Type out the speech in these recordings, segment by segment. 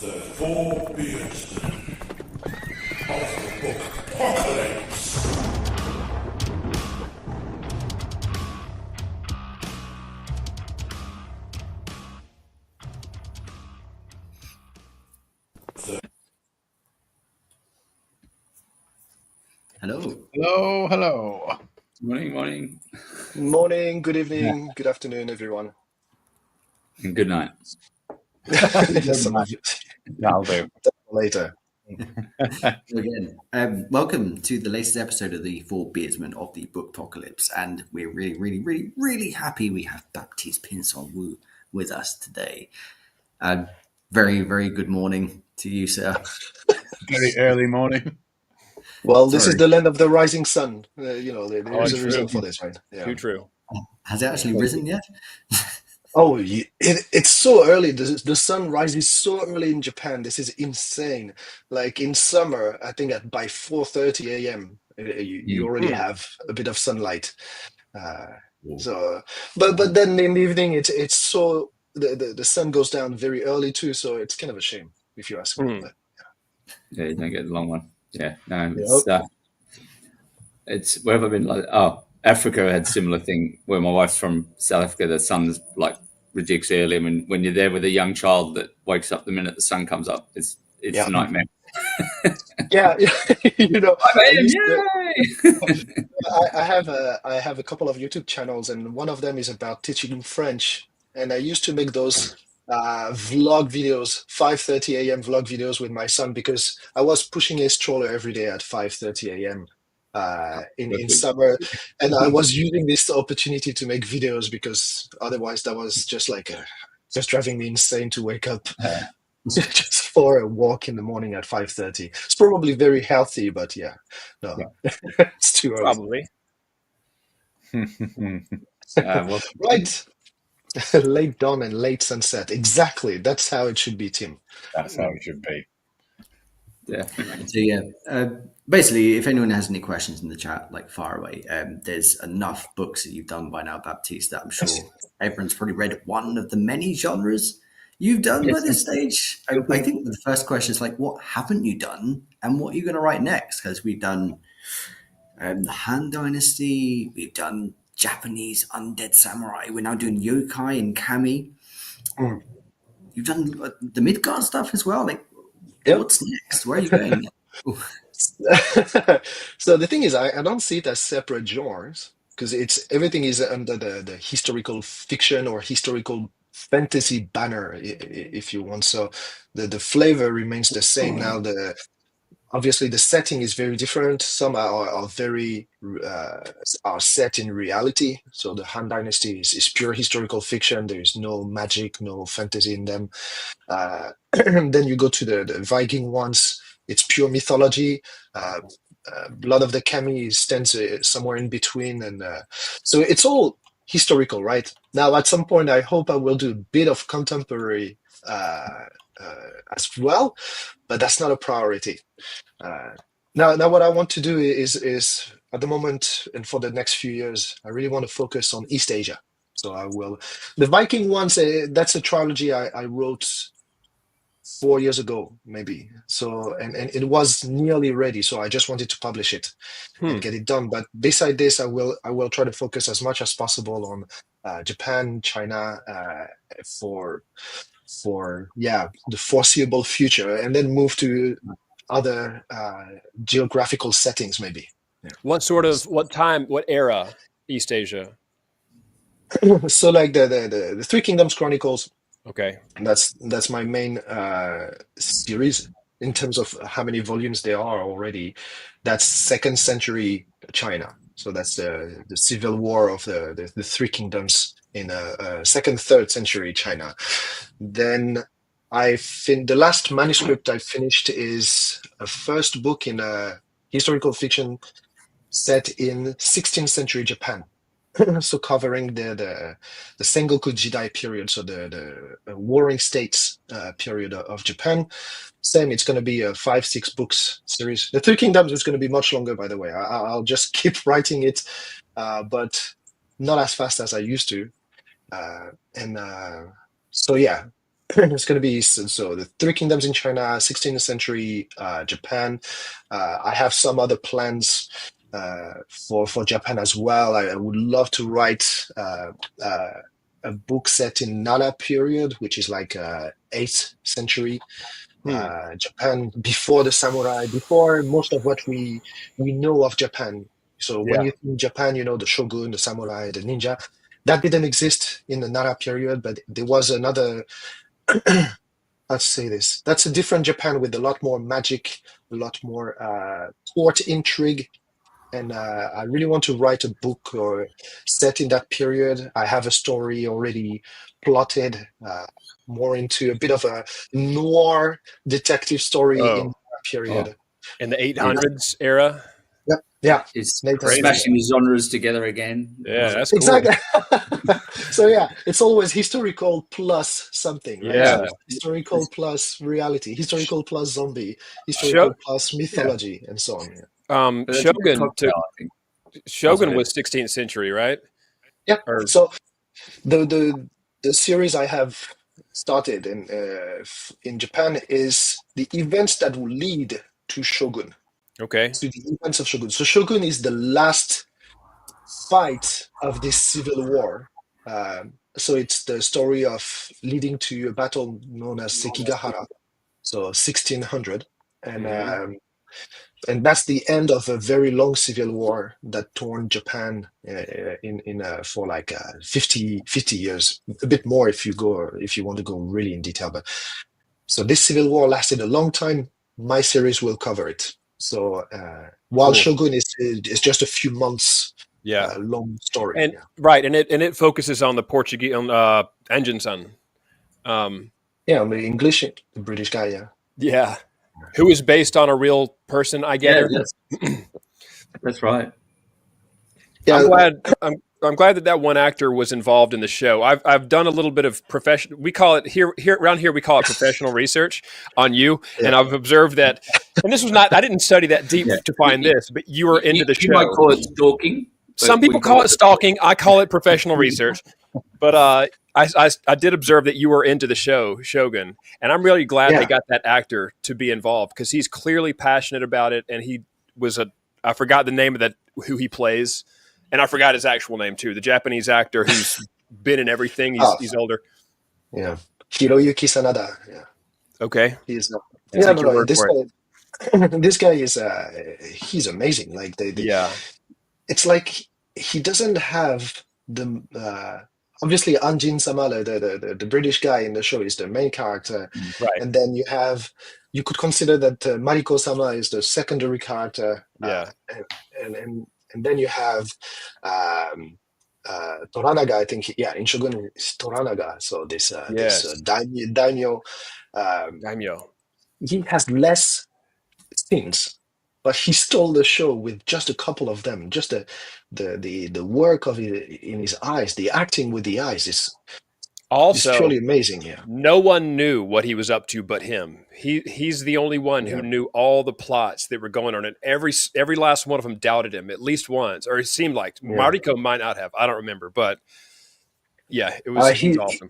The Four Beardsmen of the Bookpockalypse. Hello. Hello, hello. Morning. Morning, good evening, good afternoon, everyone. And good night. Yes, some of you That'll do. later. Again, welcome to the latest episode of the Four Beardsmen of the Bookpockalypse, and we're really happy we have Baptiste Pinson Wu with us today. Very good morning to you, sir. Very early morning. Well, this is Sorry. the land of the rising sun. There's a true. reason for this, right? Yeah. Too true. Has it actually risen yet? Oh, it's so early. The sun rises so early in Japan. This is insane. Like in summer, I think by 4:30 a.m. You already have a bit of sunlight. But then in the evening, it's so the sun goes down very early too. So it's kind of a shame if you ask me. But, Yeah, you don't get the long one. Yeah, no, Yep. it's where have I been? Like, Africa had a similar thing where my wife's from South Africa. The sun's like ridiculous early. I mean, when you're there with a young child that wakes up the minute the sun comes up, it's Yeah. a nightmare. Yeah, you know, Yay! I have a couple of YouTube channels, and one of them is about teaching French. And I used to make those vlog videos, 5:30 a.m. vlog videos with my son, because I was pushing a stroller every day at 5:30 a.m. In summer, and I was using this opportunity to make videos because otherwise that was just just driving me insane to wake up just for a walk in the morning at 5:30. It's probably very healthy, but it's too early. Probably. Right. Late dawn and late sunset. Exactly. That's how it should be, Tim. That's how it should be. Definitely. So yeah, basically, if anyone has any questions in the chat, like fire away. There's enough books that you've done by now, Baptiste, that I'm sure everyone's probably read one of the many genres you've done by this stage. I think the first question is like, what haven't you done, and what are you going to write next? Because we've done the Han Dynasty, we've done Japanese undead samurai, we're now doing yokai and kami. You've done the Midgard stuff as well. Like, Yep. what's next? Where are you going? So the thing is, I don't see it as separate genres because everything is under the historical fiction or historical fantasy banner, if you want. So the flavor remains the same. Now obviously the setting is very different. Some are very are set in reality. So the Han Dynasty is pure historical fiction. There is no magic, no fantasy in them. Then you go to the Viking ones. It's pure mythology. A lot of the kami stands somewhere in between, and so it's all historical, right? Now, at some point, I hope I will do a bit of contemporary as well, but that's not a priority. Now, what I want to do is at the moment and for the next few years, I really want to focus on East Asia. So I will. The Viking ones, that's a trilogy I wrote 4 years ago, maybe. So and it was nearly ready. So I just wanted to publish it and get it done. But beside this, I will try to focus as much as possible on Japan, China, for the foreseeable future, and then move to other geographical settings, maybe. Yeah. What era East Asia? So like the Three Kingdoms Chronicles. Okay. That's my main series in terms of how many volumes there are already. That's 2nd century China. So that's the civil war of the Three Kingdoms in 2nd, 3rd century China. Then the last manuscript I finished is a first book in a historical fiction set in 16th century Japan. So covering the Sengoku Jidai period, so the warring states period of Japan. Same, it's going to be a 5-6 books series. The Three Kingdoms is going to be much longer, by the way. I'll just keep writing it, but not as fast as I used to. So yeah, it's going to be so the Three Kingdoms in China, 16th century Japan. I have some other plans for Japan as well. I would love to write a book set in Nara period, which is like 8th century Japan, before the samurai, before most of what we know of Japan. So when Yeah. you think Japan, you know the shogun, the samurai, the ninja. That didn't exist in the Nara period, but there was another. Let's say this. That's a different Japan with a lot more magic, a lot more court intrigue, and I really want to write a book or set in that period. I have a story already plotted, more into a bit of a noir detective story in Oh, that period. in the 800s era. Yep. Yeah. It's Nathan Crazy. smashing genres together again. Yeah, that's cool. Exactly. So yeah, it's always historical plus something, right? Yeah. So historical plus reality, historical plus zombie, historical plus mythology, and so on. Yeah. But that's a good Shogun cocktail, I think. Shogun was 16th century, right? Yeah. Or- So the series I have started in Japan is the events that will lead to Shogun, Okay. to the events of Shogun. So Shogun is the last fight of this civil war. So it's the story of leading to a battle known as Sekigahara, so 1600, and that's the end of a very long civil war that torn Japan for like 50 years, a bit more if you want to go really in detail. But so this civil war lasted a long time. My series will cover it. So while Cool. Shogun is just a few months Yeah. long story. And Yeah. right, and it focuses on the Portuguese on Engine Sun. Yeah, I'm the English, the British guy. Yeah. Yeah. Who is based on a real person, I Yeah, gather. that's right. Yeah. I'm glad that one actor was involved in the show. I've done a little bit of professional. We call it here around here. We call it professional research on you, and I've observed that. And this was not. I didn't study that deep to find this, but you were into the You show. might call it stalking. but Some people we call it stalking. I call it professional research. But I did observe that you were into the show Shogun, and I'm really glad they got that actor to be involved because he's clearly passionate about it, and he was I forgot the name of who he plays. And I forgot his actual name too. The Japanese actor who's been in everything. He's older. Yeah, Hiroyuki Sanada. Yeah. Okay. He's Take your word for it. this guy is he's amazing. Like Yeah. it's like he doesn't have the obviously Anjin Samale, the British guy in the show, is the main character, Right. and then you could consider that Mariko Sama is the secondary character. Yeah. And then you have Toranaga. I think in Shogun is Toranaga. So this daimyo. Daimyo. He has less scenes, but he stole the show with just a couple of them. Just the work of it in his eyes, the acting with the eyes is Also truly amazing. Yeah. no one knew what he was up to but him. He's the only one who knew all the plots that were going on, and every last one of them doubted him at least once, or it seemed like Mariko might not have. I don't remember, but yeah, it was awesome.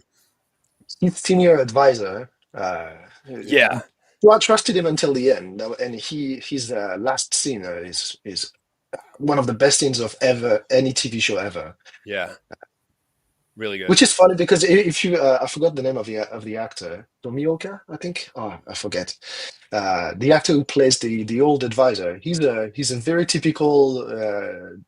His senior advisor. Yeah. Well, I trusted him until the end, and his last scene is one of the best scenes of any TV show ever. Yeah, really good. Which is funny because if you, I forgot the name of the actor, Tomioka, I think. Oh, I forget. The actor who plays the old advisor. He's a very typical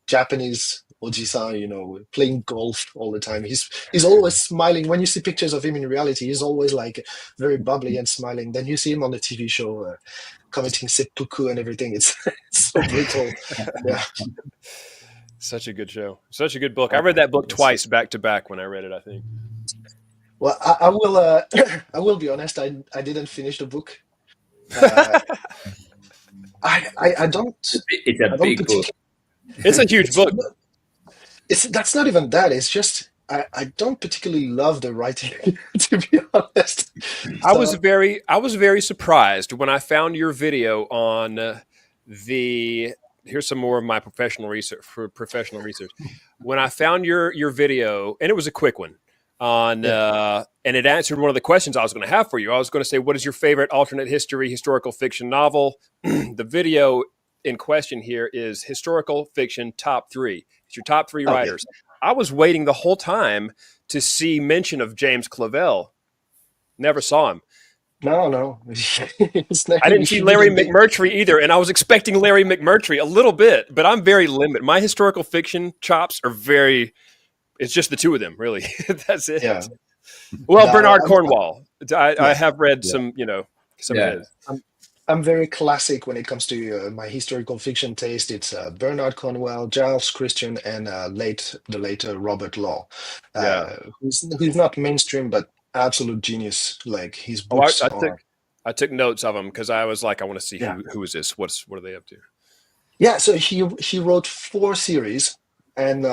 Japanese oji-san, playing golf all the time. He's always smiling. When you see pictures of him in reality, he's always like very bubbly and smiling. Then you see him on the TV show committing seppuku and everything. It's so brutal. Yeah. Such a good show. Such a good book. I read that book twice back to back when I read it, I think. Well, I will I will be honest, I didn't finish the book. I don't. It's a big book. It's a huge book. That's not even that. It's just I don't particularly love the writing, to be honest. I was very surprised when I found your video on here's some more of my professional research. When I found your video, and it was a quick one, on, and it answered one of the questions I was going to have for you. I was going to say, what is your favorite alternate history historical fiction novel? The video in question here is historical fiction top 3. It's your top 3 writers. I was waiting the whole time to see mention of James Clavell. Never saw him. No. I didn't see Larry McMurtry either, and I was expecting Larry McMurtry a little bit, but I'm very limited. My historical fiction chops are very. It's just the two of them, really. That's it. Yeah. Well, Bernard Cornwell. I have read some, some of his. I'm very classic when it comes to my historical fiction taste. It's Bernard Cornwell, Giles Christian, and the later Robert Law. Who's not mainstream, but absolute genius. Like his books I took notes of them because I was like, I want to see who is this? What are they up to? Yeah, so he wrote 4 series, and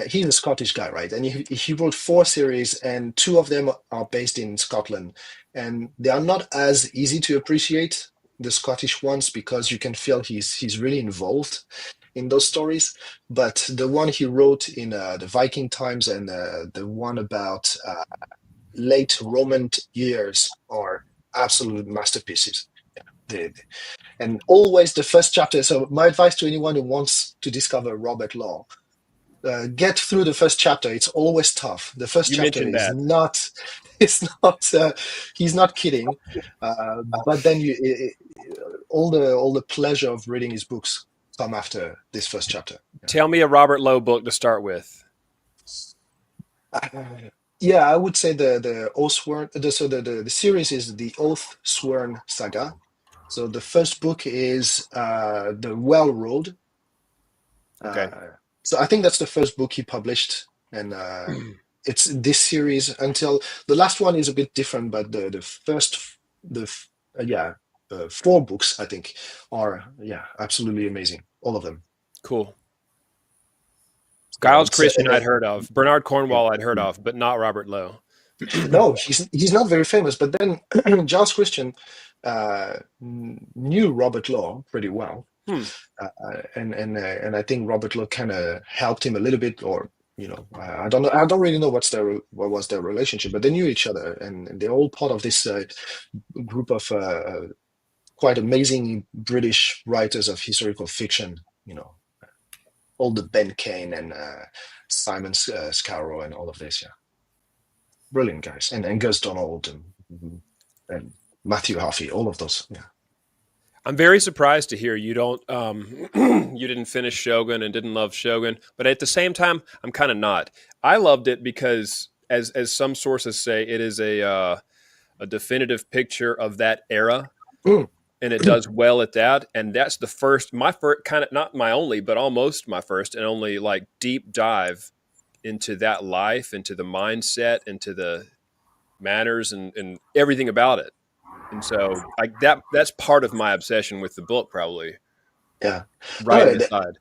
he's a Scottish guy, right? And he wrote 4 series, and 2 of them are based in Scotland, and they are not as easy to appreciate, the Scottish ones, because you can feel he's really involved in those stories. But the one he wrote in the Viking times and the one about late Roman years are absolute masterpieces. And always the first chapter. So my advice to anyone who wants to discover Robert Law, get through the first chapter. It's always tough. The first chapter is not. It's not. He's not kidding. But then all the pleasure of reading his books come after this first chapter. Tell me a Robert Lowe book to start with. Yeah, I would say the Oathsworn. The series is the Oathsworn saga. So the first book is the Well Road. Okay. So I think that's the first book he published, and it's this series until the last one is a bit different. But the first 4 books I think are absolutely amazing, all of them. Cool. Giles Christian I'd heard of. Bernard Cornwell I'd heard of, but not Robert Lowe. No, he's not very famous. But then Giles Christian knew Robert Law pretty well, and I think Robert Law kind of helped him a little bit, or I don't know. I don't really know what was their relationship, but they knew each other, and they're all part of this group of quite amazing British writers of historical fiction. All the Ben Kane and Simon Scarborough and all of this. Yeah, brilliant guys, and Gus Donald and Matthew Harvey, all of those. Yeah. I'm very surprised to hear you don't you didn't finish Shogun and didn't love Shogun, but at the same time, I'm kind of not. I loved it because, as some sources say, it is a definitive picture of that era, and it does well at that. And that's my first kind of, not my only, but almost my first and only like deep dive into that life, into the mindset, into the manners, and everything about it. And so that's part of my obsession with the book, probably. Yeah. Right inside.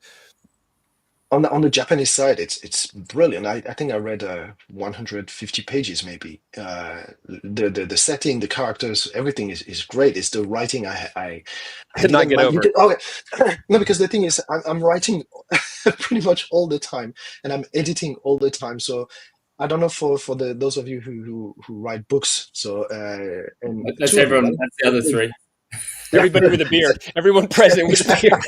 On the Japanese side, it's brilliant. I think I read 150 pages maybe. The setting, the characters, everything is great. It's the writing I did not get over. No, because the thing is, I'm writing pretty much all the time, and I'm editing all the time. So I don't know for those of you who write books. So and that's everyone. Right? That's the other 3. Everybody with a beard. Everyone present with a beard.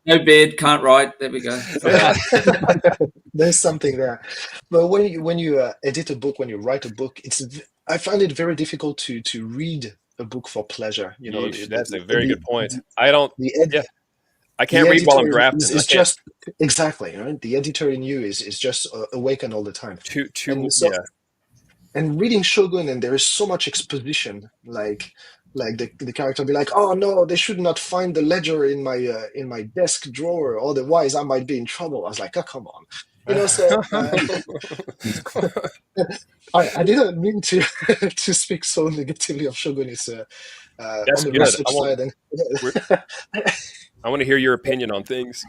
No beard, can't write. There we go. There's something there. But when you edit a book, when you write a book, I find it very difficult to read a book for pleasure. That's a very good point. I don't. I can't read while I'm drafting. It's just exactly right. The editor in you is just awakened all the time. And reading Shogun, and there is so much exposition, like the character be like, "Oh no, they should not find the ledger in my desk drawer, otherwise I might be in trouble." I was like, "Oh, come on," So I didn't mean to to speak so negatively of Shogun. It's that's on the good. research side. I want to hear your opinion on things.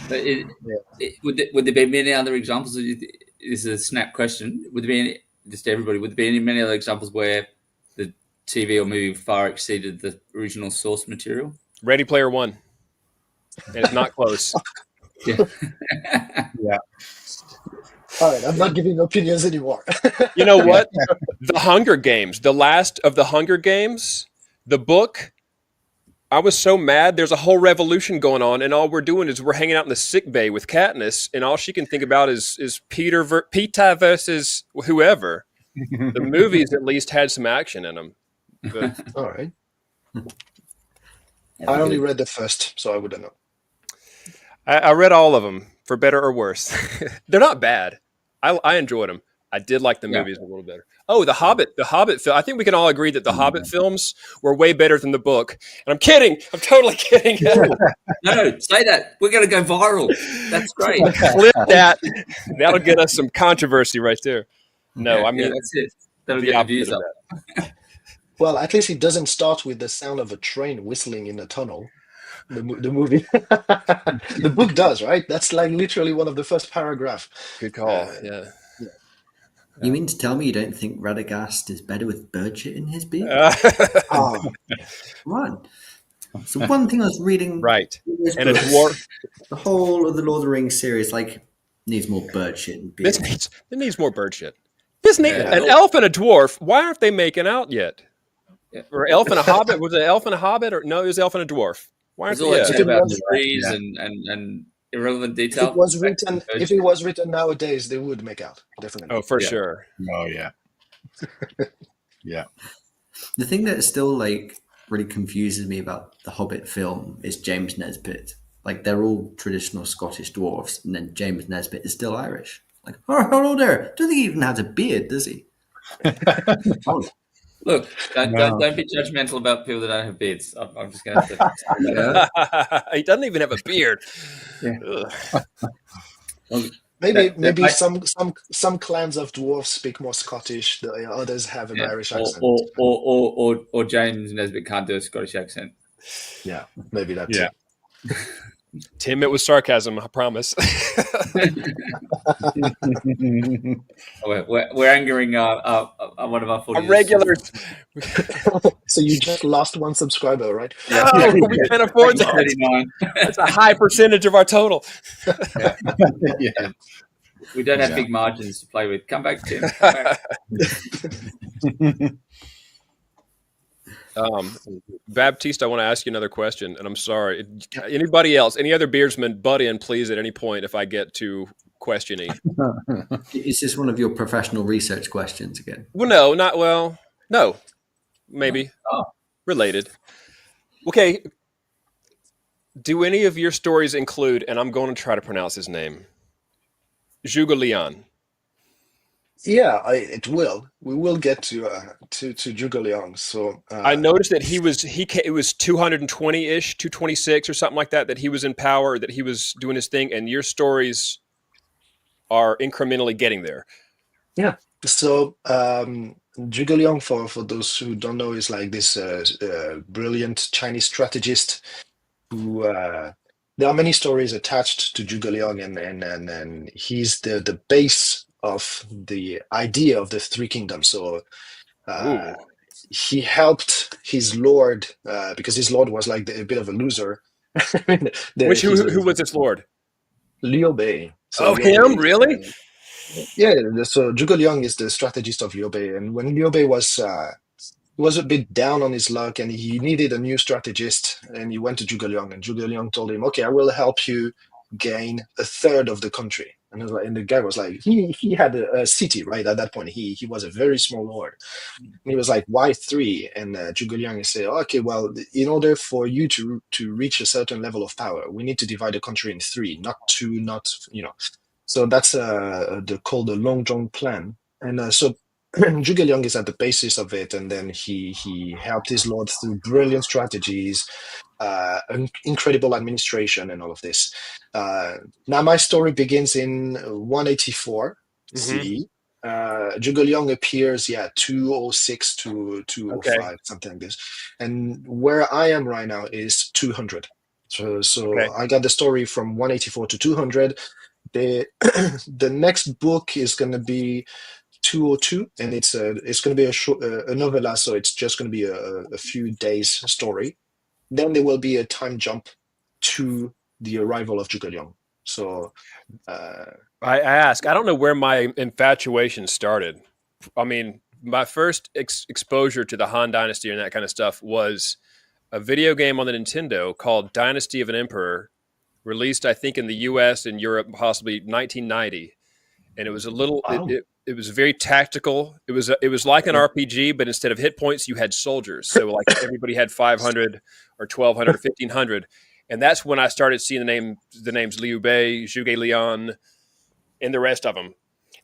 Would there be many other examples? This is a snap question. Would there be just everybody? Would there be many other examples where the TV or movie far exceeded the original source material? Ready Player One, and it's not close. Yeah. All right, I'm not giving opinions anymore. You know what? The Hunger Games, the last of the Hunger Games, the book. I was so mad. There's a whole revolution going on, and all we're doing is we're hanging out in the sick bay with Katniss, and all she can think about is Peeta versus whoever. The movies at least had some action in them. But All right. I only read the first, so I wouldn't know. I read all of them, for better or worse. They're not bad. I enjoyed them. I did like the movies a little better. Oh, The Hobbit. The Hobbit film. I think we can all agree that the Hobbit films were way better than the book. And I'm kidding. I'm totally kidding. No, say that. We're going to go viral. That's great. Clip that. That'll get us some controversy right there. No, I mean, that's it. That'll the get the opposite views of up. that. Well, at least it doesn't start with the sound of a train whistling in a tunnel. The movie. The book does, right? That's like literally one of the first paragraph. Good call. Yeah. You mean to tell me you don't think Radagast is better with bird shit in his beard? Oh, Come on. So one thing I was reading, Right. in And a books, dwarf. the whole of the Lord of the Rings series, like, needs more bird shit in beard. It needs more bird shit. This needs Yeah. an elf and a dwarf. Why aren't they making out yet? Yeah. Or elf and a hobbit? Was it elf and a hobbit? Or no, it was elf and a dwarf. Why aren't There's all that they? chat about Yeah. trees and irrelevant if detail. it was written nowadays, they would make out definitely. Oh, for Yeah. sure. Oh yeah. Yeah. The thing that still like really confuses me about the Hobbit film is James Nesbitt. Like they're all traditional Scottish dwarfs, and then James Nesbitt is still Irish. Like, oh, hello there. Don't think he even has a beard, does he? Oh, Look, don't be judgmental about people that don't have beards. I'm just going to have to. He doesn't even have a beard. Yeah. Ugh. Maybe some clans of dwarves speak more Scottish. The others have an Irish accent. Or James Nesbitt can't do a Scottish accent. Yeah, maybe that Yeah. too. Tim, it was sarcasm. I promise. We're angering one of our 40 Regulars. So you just lost one subscriber, right? Oh, we can't afford that. 39. That's a high percentage of our total. Yeah. We don't have Yeah. big margins to play with. Come back, Tim. Come back. Baptiste, I want to ask you another question, and I'm sorry. Anybody else, any other beardsmen, butt in, please, at any point if I get to questioning. is this one of your professional research questions again? Well, no, maybe related. Okay. Do any of your stories include, and I'm going to try to pronounce his name, Zhuge Yeah, it will. We will get to Zhuge Liang. So I noticed that it was 220-ish, 226 or something like that he was in power, that he was doing his thing, and your stories are incrementally getting there. Yeah. So Zhuge Liang, for those who don't know, is like this brilliant Chinese strategist who there are many stories attached to Zhuge Liang, and he's the base of the idea of the Three Kingdoms. So he helped his lord because his lord was like a bit of a loser. Who was this lord? Liu Bei. So Liu him? Bei, Really? Yeah. So Zhuge Liang is the strategist of Liu Bei, and when Liu Bei was a bit down on his luck and he needed a new strategist, and he went to Zhuge Liang, and Zhuge Liang told him, okay, I will help you gain a third of the country. And the guy was like, he had a city, right? At that point, he was a very small lord. And he was like, why 3? And Zhuge Liang said, okay, well, in order for you to reach a certain level of power, we need to divide the country in 3, not 2, not. So that's called the Longzhong plan. And so Zhuge Liang is at the basis of it, and then he helped his lord through brilliant strategies, incredible administration, and all of this. Now my story begins in 184 CE. Zhuge Liang appears 206 to 205, something like this, and where I am right now is 200. So I got the story from 184 to 200. The next book is going to be 202, and it's going to be a novella, so it's just going to be a few days story. Then there will be a time jump to the arrival of Zhuge Liang. So I ask. I don't know where my infatuation started. I mean, my first exposure to the Han Dynasty and that kind of stuff was a video game on the Nintendo called Dynasty of an Emperor, released I think in the U.S. and Europe possibly 1990, and it was a little. wow. It was very tactical. It was like an RPG, but instead of hit points, you had soldiers. So like everybody had 500 or 1,200 or 1,500, and that's when I started seeing the names Liu Bei, Zhuge Liang, and the rest of them.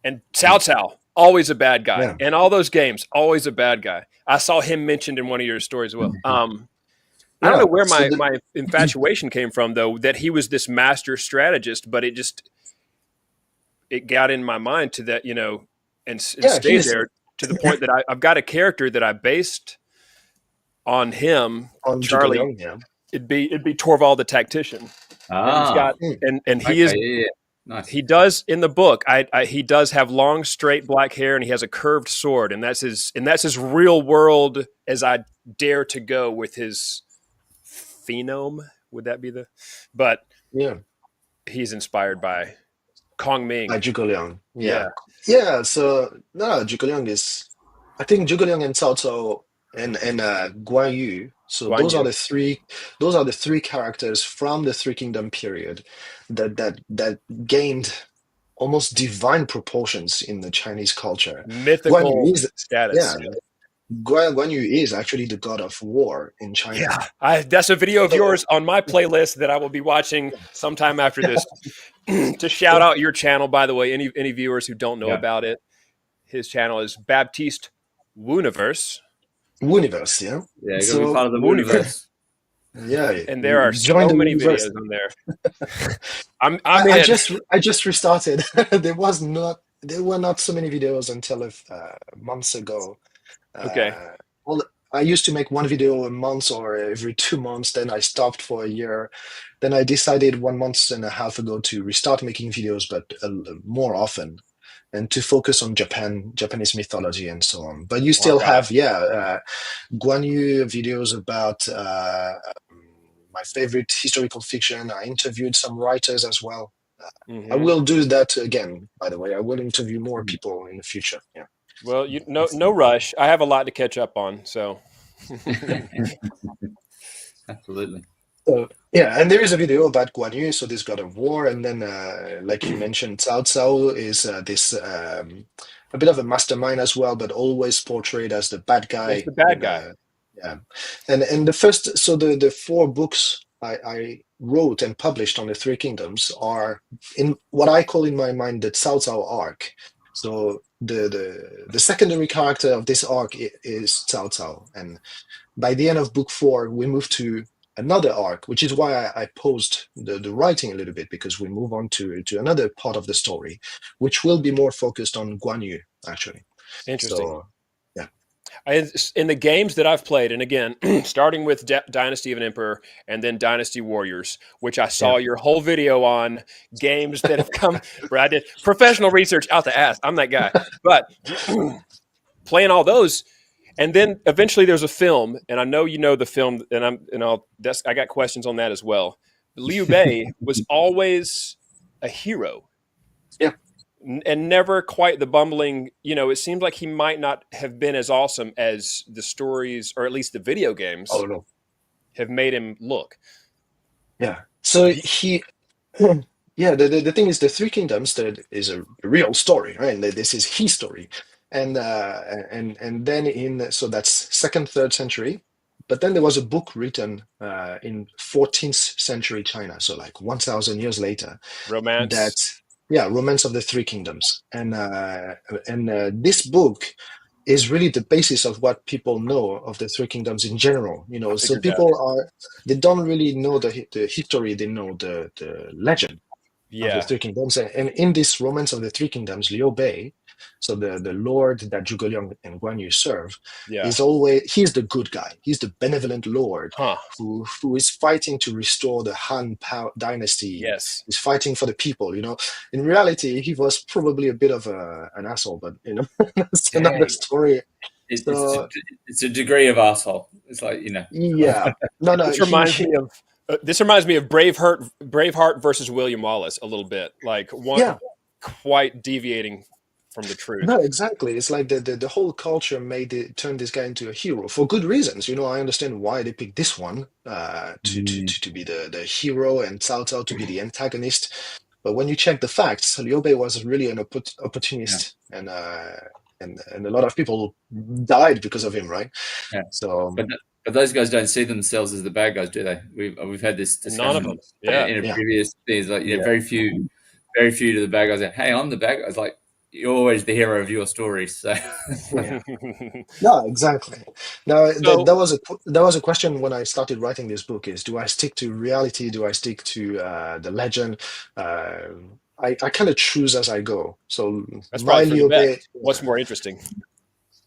And Cao Cao, always a bad guy. Yeah. And all those games, always a bad guy. I saw him mentioned in one of your stories as well. I don't know where my infatuation came from, though, that he was this master strategist, but it got in my mind to that, and stayed there to the point that I've got a character that I based on him, on Charlie. Zhuge Liang, It'd be Torvald the tactician. Ah, And he okay, is. yeah. Nice. He does in the book. He does have long, straight black hair, and he has a curved sword, and that's his real world as I dare to go with his phenome. Would that be the? But yeah, he's inspired by Kong Ming. by Zhuge Liang. Yeah. So no, Zhuge Liang is. I think Zhuge Liang and Cao Cao and Guan Yu. So Guan those Yu. are the three. Those are the three characters from the Three Kingdom period that gained almost divine proportions in the Chinese culture. Mythical Guan Yu is, status. yeah, Guan Yu is actually the god of war in China. Yeah, that's a video of yours on my playlist that I will be watching sometime after this. To shout out your channel, by the way, any viewers who don't know about it, his channel is Baptiste Wooniverse. Universe, yeah. Yeah, you're So- gonna be part of the universe. Yeah, And there are join so the many universe. videos on there. I'm I in. I just restarted. There were not so many videos until months ago. Okay. Well, I used to make one video a month or every 2 months. Then I stopped for a year. Then I decided 1.5 months ago to restart making videos, but more often, and to focus on Japanese mythology, and so on. But you still have, Guan Yu videos about my favorite historical fiction. I interviewed some writers as well. Mhm. I will do that again, by the way. I will interview more people in the future. Yeah. Well, no rush. I have a lot to catch up on. So Absolutely. So, yeah, and there is a video about Guan Yu, so this god of war, and then, like you mentioned, Cao Cao is this a bit of a mastermind as well, but always portrayed as the bad guy. He's the bad guy. Yeah, and the first, so the 4 books I wrote and published on the Three Kingdoms are in what I call in my mind the Cao Cao arc. So the secondary character of this arc is Cao Cao, and by the end of book 4, we move to another arc, which is why I paused the writing a little bit, because we move on to another part of the story, which will be more focused on Guan Yu, actually. Interesting. So, yeah. In the games that I've played, and again, starting with Dynasty of an Emperor and then Dynasty Warriors, which I saw your whole video on, games that have come where I did professional research out the ass. I'm that guy. But playing all those, and then eventually there's a film, and I know you know the film, I got questions on that as well. Liu Bei was always a hero. Yeah. And never quite the bumbling, it seems like he might not have been as awesome as the stories, or at least the video games, Oh, no. have made him look. Yeah. So yeah, the thing is, the Three Kingdoms, that is a real story, right? This is his story. And then so that's 2nd, 3rd century. But then there was a book written in 14th century China, so like 1,000 years later. Romance. Romance of the Three Kingdoms. And this book is really the basis of what people know of the Three Kingdoms in general. So people they don't really know the history, they know the legend of the Three Kingdoms. And in this Romance of the Three Kingdoms, Liu Bei, so the lord that Zhuge Liang and Guan Yu serve, he's the good guy. He's the benevolent lord who is fighting to restore the Han dynasty. Yes. He's fighting for the people. In reality, he was probably a bit of an asshole, but that's another story. It's a degree of asshole. It's like, Yeah. No. Which reminds me of This reminds me of Braveheart versus William Wallace a little bit, like one Yeah. quite deviating from the truth. No, exactly. It's like the whole culture turn this guy into a hero for good reasons. I understand why they picked this one to be the hero and Cao Cao to be the antagonist. But when you check the facts, Liu Bei was really an opportunist, and a lot of people died because of him, right? Yeah. So, but those guys don't see themselves as the bad guys, do they? We've had this discussion. None of them. Yeah. In a previous things, like very few to the bad guys. That, hey, I'm the bad guy. It's like you're always the hero of your story. So no, exactly. Now that was a question when I started writing this book: is do I stick to reality? Do I stick to the legend? I kind of choose as I go. So That's probably for the Liu Bei, best. What's more interesting?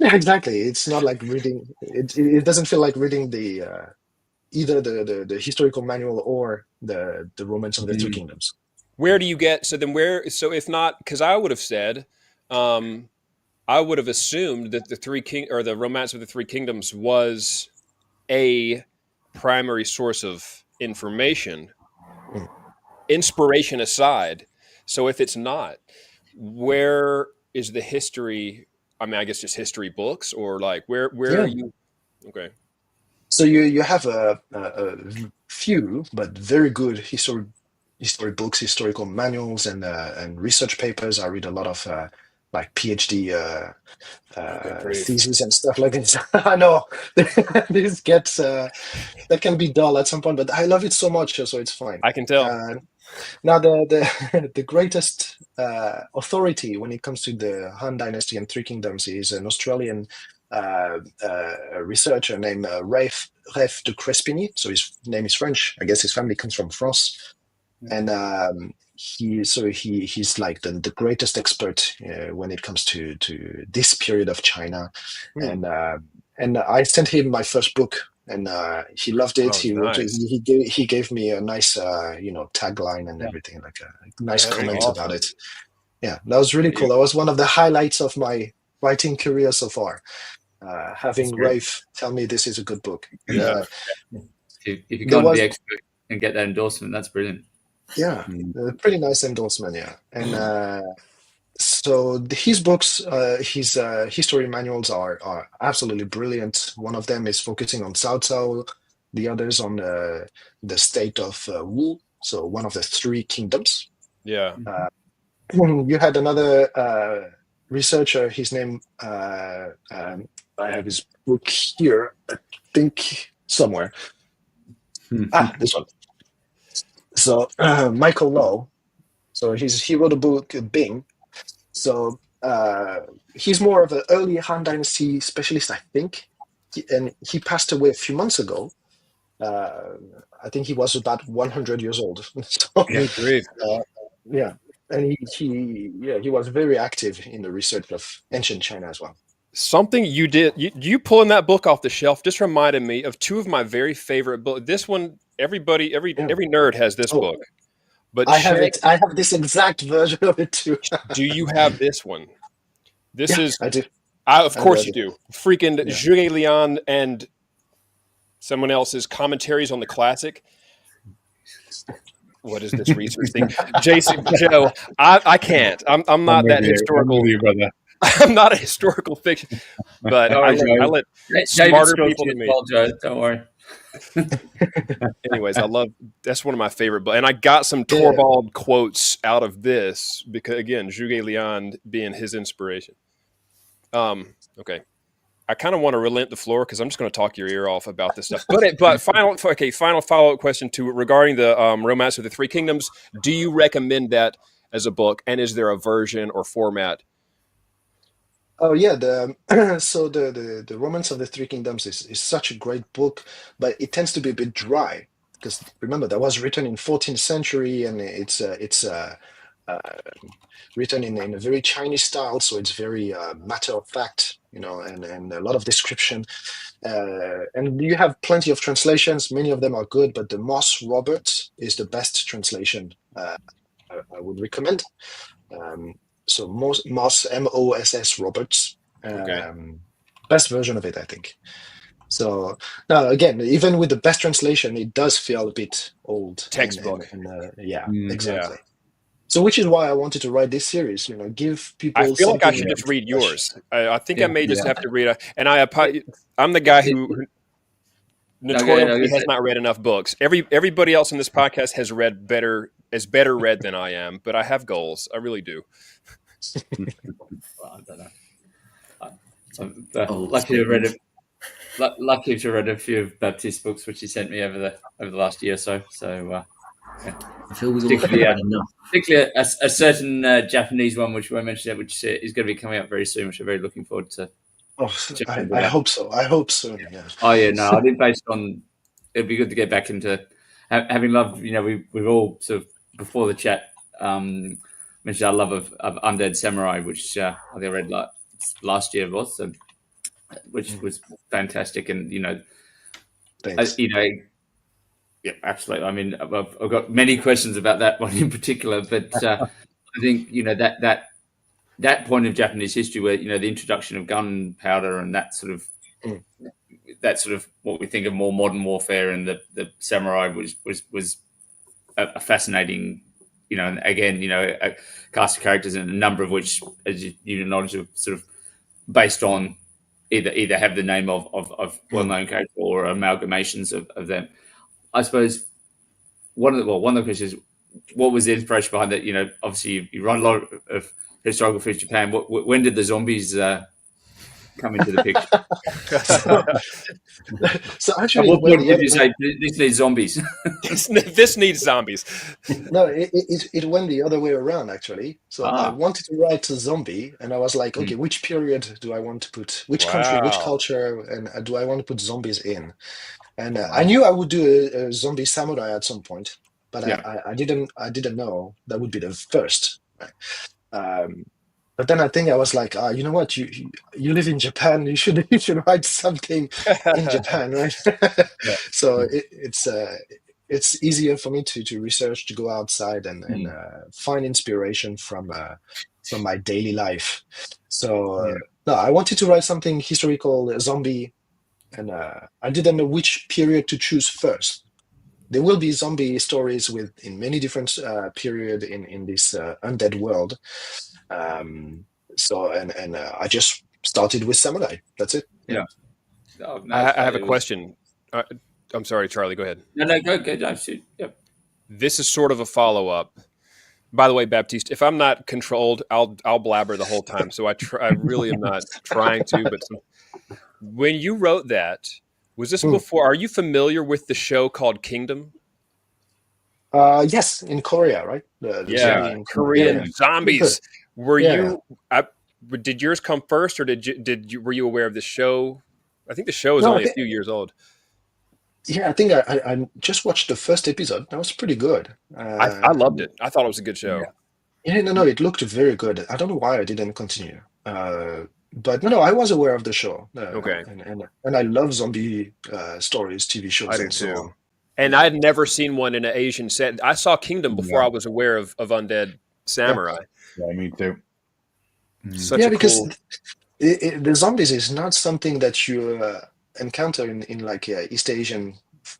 yeah, exactly. It's not like reading. It doesn't feel like reading the either the historical manual or the Romance of the Three Kingdoms. Where do you get? So then where? So if not, because I would have said, I would have assumed that the Romance of the Three Kingdoms was a primary source of information, inspiration aside. So if it's not, where is the history? I mean, I guess just history books, or like where are you? Okay. So you have a few, but very good history books, historical manuals, and research papers. I read a lot of like PhD theses and stuff like this. I know this gets that can be dull at some point, but I love it so much, so it's fine. I can tell. Now the greatest authority when it comes to the Han Dynasty and Three Kingdoms is an Australian researcher named Rafe de Crespigny. So his name is French. I guess his family comes from France, and he's like the greatest expert when it comes to this period of China, and I sent him my first book. And he loved it. He gave me a nice, tagline and everything, like a nice comment about it. Yeah, that was really cool. That was one of the highlights of my writing career so far. Having Rafe tell me this is a good book. If you go on the expert and get that endorsement, that's brilliant. Yeah, a pretty nice endorsement. Yeah, and so his books, his history manuals are absolutely brilliant. One of them is focusing on Cao Cao, the others on the state of Wu, so one of the three kingdoms. Yeah. You had another researcher, his name, I have his book here, I think somewhere. This one. So Michael Lowe, so he wrote a book, Bing. So he's more of an early Han Dynasty specialist, I think, and he passed away a few months ago. I think he was about 100 years old. So, yeah, and he was very active in the research of ancient China as well. Something you did, you pulling that book off the shelf just reminded me of two of my very favorite books. This one, every nerd has this book. But I have it. I have this exact version of it too. Do you have this one? This is. I do. Of course you do. Freaking Zhuge Liang and someone else's commentaries on the classic. What is this research thing, Jason? Joe, I can't. I'm not that historical. I'm with you, brother. I'm not a historical fiction, but I let smarter people than me. Joe, don't worry. Anyways, that's one of my favorite, and I got some Torvald quotes out of this because again, Zhuge Liang being his inspiration. Okay, I kind of want to relent the floor because I'm just going to talk your ear off about this stuff. But final follow up question regarding the Romance of the Three Kingdoms. Do you recommend that as a book, and is there a version or format? Oh yeah, so the Romance of the Three Kingdoms is such a great book, but it tends to be a bit dry because remember that was written in 14th century and it's written in a very Chinese style, so it's very matter of fact, and a lot of description. And you have plenty of translations. Many of them are good, but the Moss Roberts is the best translation I would recommend. So Moss Moss Roberts, best version of it, I think. So now again, even with the best translation, it does feel a bit old. Textbook. Yeah, Mm. exactly. So which is why I wanted to write this series. Give I people feel like I something should just read fresh. yours. I think I may just Yeah. have to read it. And I'm the guy who notoriously has not read enough books. Everybody else in this podcast has read better read than I am, but I have goals. I really do. Well, I don't know. I'm Old lucky to have read statement. lucky to have read a few of Baptiste's books, which he sent me over the last year or so. So I feel we all haven't read enough. particularly a certain Japanese one, which we mentioned, which is going to be coming out very soon, which I'm very looking forward to. Oh, I hope so. I hope soon. Yeah. Oh yeah, no, I think based on it'd be good to get back into having loved. We've all sort of before the chat mentioned our love of Undead Samurai, which I think I read last year was, so, which was fantastic, and Thanks. yeah, absolutely. I mean, I've got many questions about that one in particular, but I think that point of Japanese history where the introduction of gunpowder and that sort of what we think of more modern warfare and the samurai was a fascinating, and again, a cast of characters and a number of which, as you knowledge, are sort of based on either have the name of well-known characters or amalgamations of them. I suppose one of the questions is, what was the inspiration behind that? Obviously you run a lot of historiography in Japan. When did the zombies come into the picture? So At actually, what point did you say this needs zombies? This needs zombies. no, it went the other way around actually. So I wanted to write a zombie, and I was like, okay, which period do I want to put? Which country? Which Wow. culture? And do I want to put zombies in? And I knew I would do a zombie samurai at some point, but I didn't know that would be the first. Right? But then I think I was like, you know what? You live in Japan. You should write something in Japan, right? So it's easier for me to research, to go outside and find inspiration from my daily life. So no, I wanted to write something historical, zombie, and I didn't know which period to choose first. There will be zombie stories in many different period in this undead world. So I just started with samurai. That's it. Yeah. Oh, no, I have a question. I'm sorry, Charlie. Go ahead. No, go. No, shoot. Yep. This is sort of a follow-up. By the way, Baptiste, if I'm not controlled, I'll blabber the whole time. So I really am not trying to. But when you wrote that, was this before? Are you familiar with the show called Kingdom? Yes, in Korea, right? The zombie in Korean zombies. Were Yeah. did yours come first, or were you aware of the show? I think the show is No, I only a think- few years old. Yeah, I think I just watched the first episode. That was pretty good. I loved it. I thought it was a good show. Yeah, no, it looked very good. I don't know why I didn't continue. But no, I was aware of the show. Okay. And I love zombie stories, TV shows, I do and so too. on. And I had never seen one in an Asian set. I saw Kingdom before I was aware of Undead Samurai. Yeah, me too. Such a because cool. the zombies is not something that you encounter in like East Asian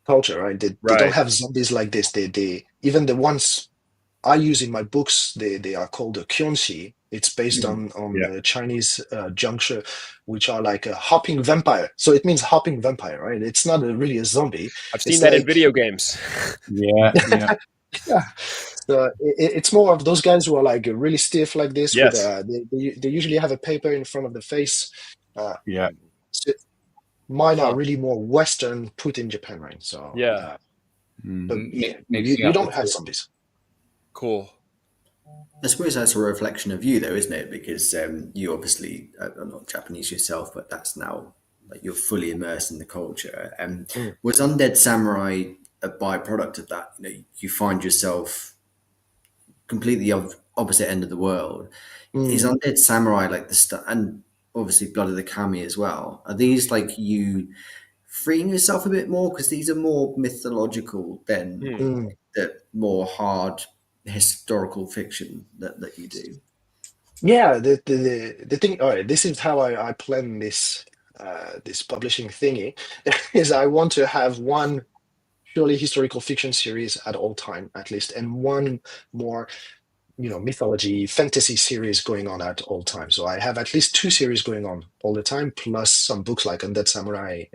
culture, right? They don't have zombies like this. They even the ones I use in my books, they are called the kyonshi. It's based on the Chinese juncture, which are like a hopping vampire. So it means hopping vampire, right? It's not really a zombie. I've seen that in video games. Yeah. Yeah. So it's more of those guys who are like really stiff like this. Yes. They usually have a paper in front of the face. Yeah. So mine are really more Western, put in Japan, right? So Yeah. but you don't have zombies. Cool. I suppose that's a reflection of you, though, isn't it? Because you obviously are not Japanese yourself, but that's now like you're fully immersed in the culture. Was Undead Samurai a byproduct of that? You find yourself completely opposite end of the world. Is Undead Samurai like the stuff, and obviously Blood of the Kami as well? Are these like you freeing yourself a bit more because these are more mythological than the more hard historical fiction that you do? Yeah, the thing. All right, this is how I plan this this publishing thingy is I want to have one purely historical fiction series at all time, at least, and one more, mythology, fantasy series going on at all time. So I have at least 2 series going on all the time, plus some books like Undead Samurai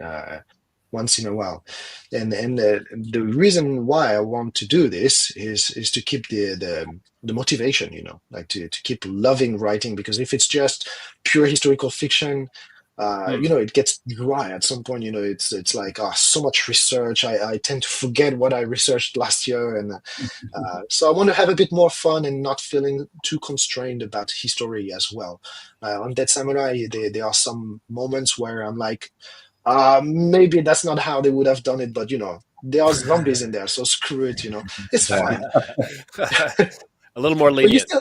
once in a while. And the reason why I want to do this is to keep the motivation, like to keep loving writing, because if it's just pure historical fiction, it gets dry at some point. It's like so much research. I tend to forget what I researched last year, and so I want to have a bit more fun and not feeling too constrained about history as well. On Dead Samurai, there are some moments where I'm like, maybe that's not how they would have done it, but there are zombies in there, so screw it. It's fine. A little more But lenient.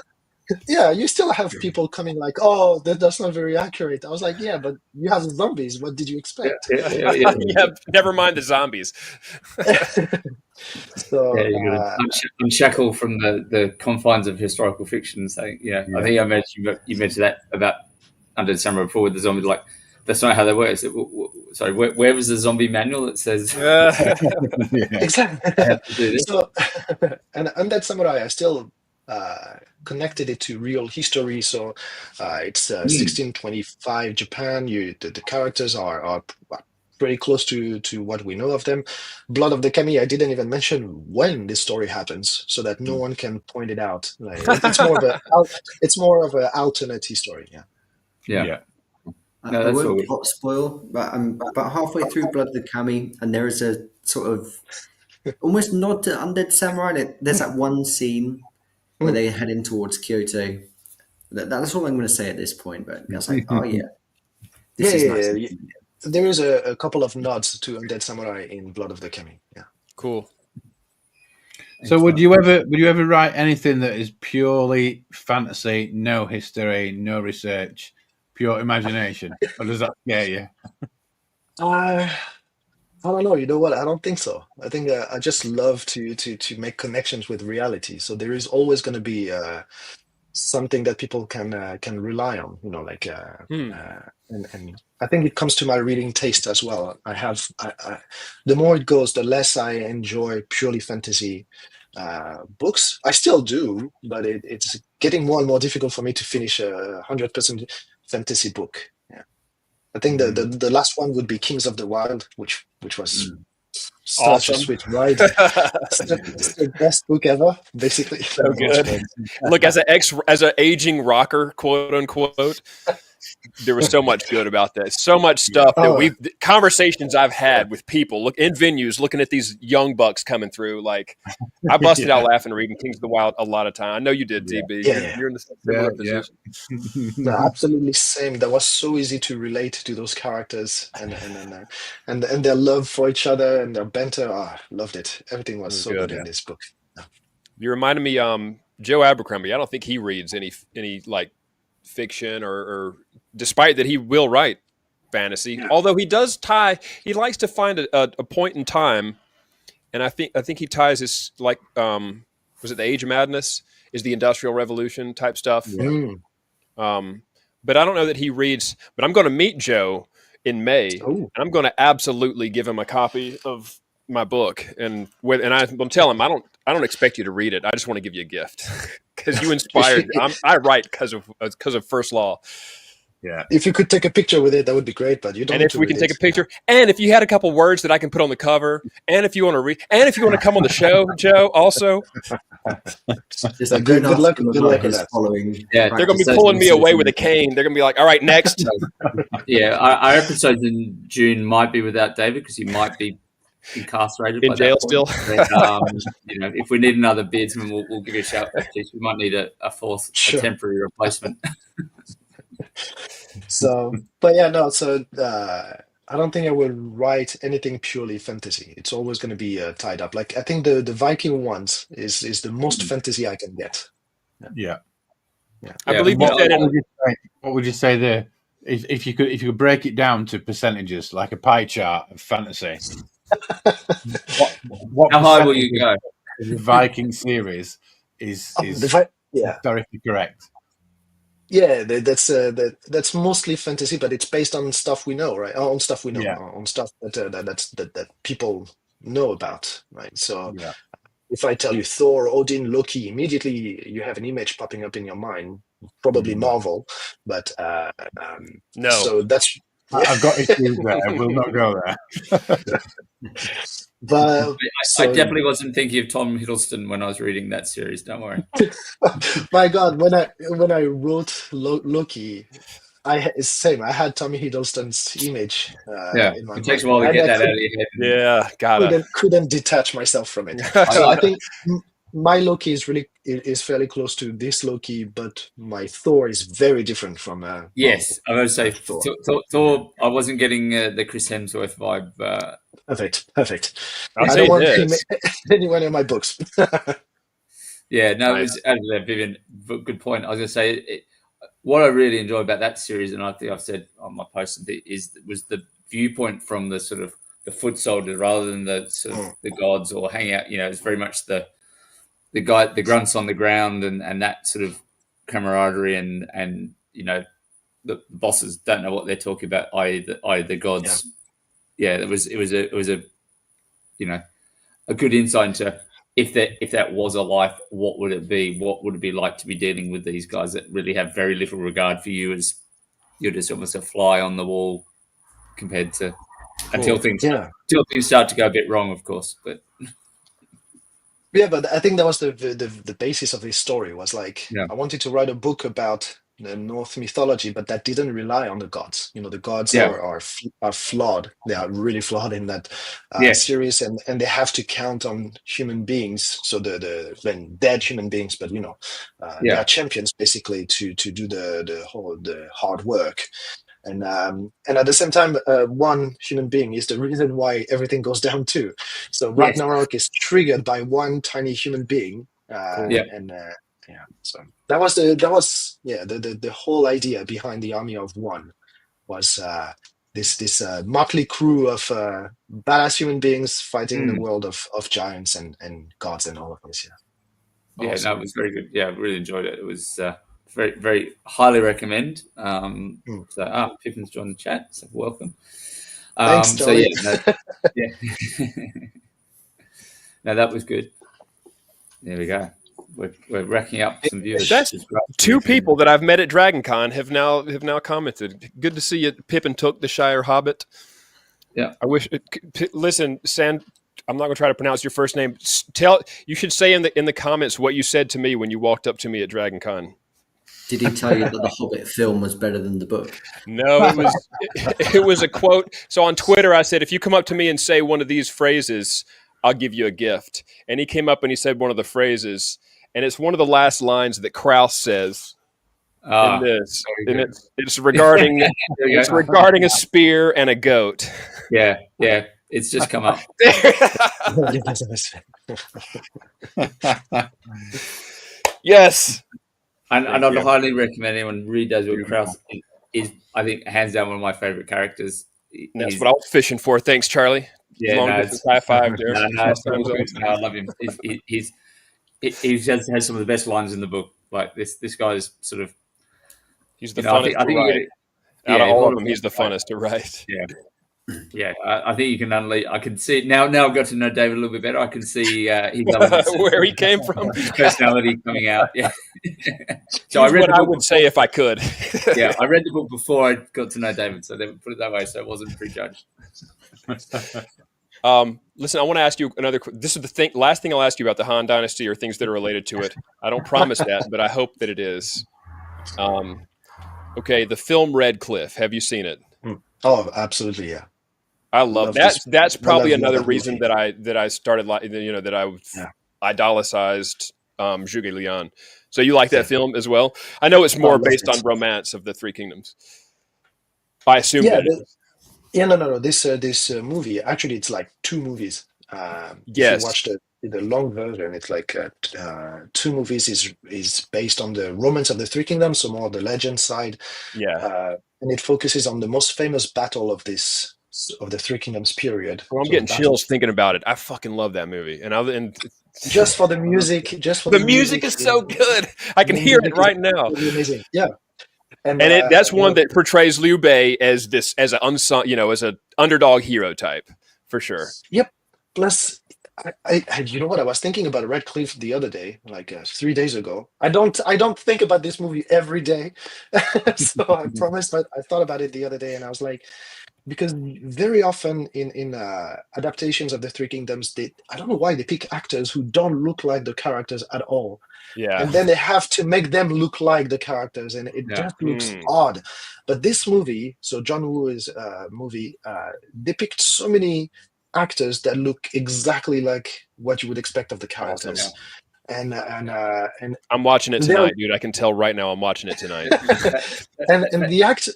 you still have people coming like, oh, that's not very accurate. I was like, yeah, but you have zombies. What did you expect? Yeah, never mind the zombies. So Yeah, you're gonna unshackle from the confines of historical fiction. So I think you mentioned that about Undead Samurai before with the zombies. Like, that's not how they work. Sorry, where was the zombie manual that says exactly? So and Undead Samurai, I still connected it to real history. So it's 1625 Japan. The characters are pretty close to what we know of them. Blood of the Kami, I didn't even mention when this story happens, so that no one can point it out. Like, it's more of an alternate history. Yeah. No, I that's won't all. plot spoil, but I'm about halfway through Blood of the Kami, and there is a sort of almost nod to Undead Samurai. There's that one scene where they head in towards Kyoto. That's all I'm going to say at this point. But I was like, oh yeah, this is nice. There is a couple of nods to Undead Samurai in Blood of the Kami. Yeah, cool. So would you ever write anything that is purely fantasy, no history, no research, pure imagination, or does that scare you? I don't know. You know what? I don't think so. I think I just love to make connections with reality. So there is always going to be something that people can rely on. And I think it comes to my reading taste as well. The more it goes, the less I enjoy purely fantasy books. I still do, but it's getting more and more difficult for me to finish a 100% fantasy book. Yeah, I think the last one would be Kings of the Wild, which was such awesome. a sweet ride. It's the best book ever, basically. So good. Look, as an aging rocker, quote unquote, there was so much good about this. So much stuff that conversations I've had with people in venues looking at these young bucks coming through. Like, I busted out laughing reading Kings of the Wild a lot of time. I know you did, DB. Yeah. You're in the similar position. No, absolutely same. That was so easy to relate to those characters and their love for each other and their banter. Loved it. Everything was so good in this book. You reminded me, Joe Abercrombie. I don't think he reads any like fiction or despite that he will write fantasy, although he does he likes to find a point in time, and I think he ties his, like, was it the Age of Madness, is the Industrial Revolution type stuff. But I don't know that he reads, but I'm going to meet Joe in May, and I'm going to absolutely give him a copy of my book, and I'm telling him I don't expect you to read it. I just want to give you a gift because you inspired. I write because of First Law. Yeah. If you could take a picture with it, that would be great. But you don't. And if we can take a picture, and if you had a couple words that I can put on the cover, and if you want to read, and if you want to come on the show, Joe, also. Good luck with that. Following. Yeah, they're going to be pulling me away with a cane. They're going to be like, "All right, next." Yeah, our episodes in June might be without David because he might be incarcerated in jail still. If we need another beardsman, we'll give you a shout. We might need a fourth, a temporary replacement. So I don't think I will write anything purely fantasy. It's always going to be tied up. Like, I think the Viking ones is the most fantasy I can get. Yeah. I believe you said what would you say there? If you could break it down to percentages, like a pie chart of fantasy, what how high will you go? The Viking series is historically correct. Yeah, that's mostly fantasy, but it's based on stuff we know, right? On stuff we know, Yeah, on stuff that people know about, right? So yeah. if I tell you Thor, Odin, Loki, immediately you have an image popping up in your mind, probably Mm. Marvel, but No. so that's yeah. I've got issues there. We'll not go there. But I so definitely wasn't thinking of Tom Hiddleston when I was reading that series. Don't worry. my God, when I wrote Loki, same. I had Tommy Hiddleston's image Yeah, in my it takes mind, a while to and get I that out of your head. Yeah, gotta. couldn't detach myself from it. So I I, think my Loki is fairly close to this Loki, but my Thor is very different from yes, I would say Thor. Thor. I wasn't getting the Chris Hemsworth vibe. Perfect. I'll I say don't want him this. anywhere in my books. Yeah, no, it Nice. was Vivian. Good point. I was going to say what I really enjoy about that series, and I think I've said on my post, was the viewpoint from the sort of the foot soldiers rather than the sort of the gods or hang out. You know, it's very much the guy, the grunts on the ground, and that sort of camaraderie, and you know, the bosses don't know what they're talking about. I the Yeah. gods. Yeah, it was a you know a good insight into if that was a life, what would it be? What would it be like to be dealing with these guys that really have very little regard for you, as you're just almost a fly on the wall compared to Cool. Yeah. until things start to go a bit wrong, of course. But Yeah, but I think that was the basis of this story was like yeah, I wanted to write a book about the Norse mythology, but that didn't rely on the gods. You know, the gods yeah, are flawed. They are really flawed in that yes, series, and they have to count on human beings. So when dead human beings, but they yeah, are champions basically to do the hard work. And at the same time, one human being is the reason why everything goes down too. So yes, Ragnarok is triggered by one tiny human being, Cool. yeah, and yeah. So the whole idea behind the Army of One was this motley crew of badass human beings fighting in the mm. world of giants and gods and all of this. Yeah. Awesome. No, it was very good. Yeah, I really enjoyed it. It was very, very highly recommend. Yeah. So, Pippin's joined the chat, so welcome. Thanks, So Charlie. yeah, no, yeah. No, that was good. There we go. We're racking up some viewers. That's which is great. two people that I've met at DragonCon have now commented. Good to see you, Pippin took the Shire Hobbit. Yeah. I wish. Listen, I'm not going to try to pronounce your first name. You should say in the comments what you said to me when you walked up to me at DragonCon. Did he tell you that the Hobbit film was better than the book? No, it was a quote. So on Twitter, I said, if you come up to me and say one of these phrases, I'll give you a gift. And he came up and he said one of the phrases, and it's one of the last lines that Krauss says in this, very and good. it's regarding There you it's go. regarding a spear and a goat. Yeah, it's just come up. Yes. And Thank I'd you. highly recommend anyone read those. What Krauss is, I think, hands down one of my favorite characters. That's what I was fishing for. Thanks, Charlie. Yeah, Long no, distance high five there. no, I love him. He has some of the best lines in the book. Like this guy is sort of, He's the I funnest think to you write. get Out of yeah, all well, of them, he's the funnest to write. Yeah. Yeah, I think you can unleash. I can see now. Now I've got to know David a little bit better. I can see his elements, Where he came from. his personality coming out. Yeah. So Here's I read what the I book would before. say if I could. Yeah, I read the book before I got to know David, so they put it that way. So it wasn't prejudged. Listen, I want to ask you another. This is the last thing I'll ask you about the Han Dynasty or things that are related to it. I don't promise that, but I hope that it is. Okay, the film Red Cliff. Have you seen it? Oh, absolutely, yeah. I love that. this. That's probably love another that reason movie. that I started that I Yeah. idolicized Zhuge Liang. So you like that Yeah. film as well? I know it's more love based it. on romance of the Three Kingdoms. I assume Yeah, that it is. Yeah, no. This movie actually it's like two movies. If you Yes. watch the long version, it's like two movies is based on the romance of the Three Kingdoms, so more the legend side, Yeah. and it focuses on the most famous battle of the Three Kingdoms period. Well, I'm So getting the battle, chills thinking about it. I fucking love that movie, and just for the music, the music is so good. I can hear it right now. Amazing. Yeah. And that's one that portrays Liu Bei as an unsung, as an underdog hero type, for sure. Yep. Plus, I you know what, I was thinking about Red Cliff the other day, like 3 days ago. I don't think about this movie every day, so I promise. But I thought about it the other day, and I was like, because very often in adaptations of the Three Kingdoms, I don't know why they pick actors who don't look like the characters at all. Yeah. And then they have to make them look like the characters, and it just looks odd. But this movie, so John Woo's movie, depicts so many actors that look exactly like what you would expect of the characters. Awesome. And I'm watching it tonight, dude. I can tell right now I'm watching it tonight. and the actor.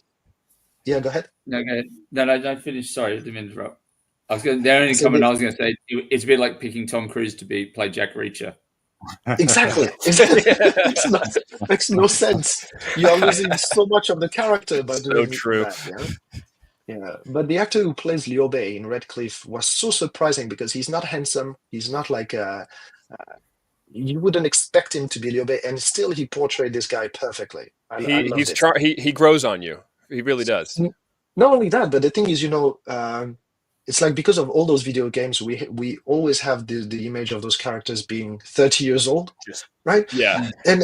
Yeah, go ahead. No, go ahead. No, don't finish. Sorry, I didn't interrupt. The only comment I was going to say, it's a bit like picking Tom Cruise to play Jack Reacher. Exactly. Makes no sense. You are losing so much of the character by doing that. Yeah. But the actor who plays Liu Bei in Red Cliff was so surprising because he's not handsome. He's not like you wouldn't expect him to be Liu Bei, and still he portrayed this guy perfectly. He grows on you. He really does. Not only that, but the thing is, it's like because of all those video games, we always have the image of those characters being 30 years old, right? Yeah. And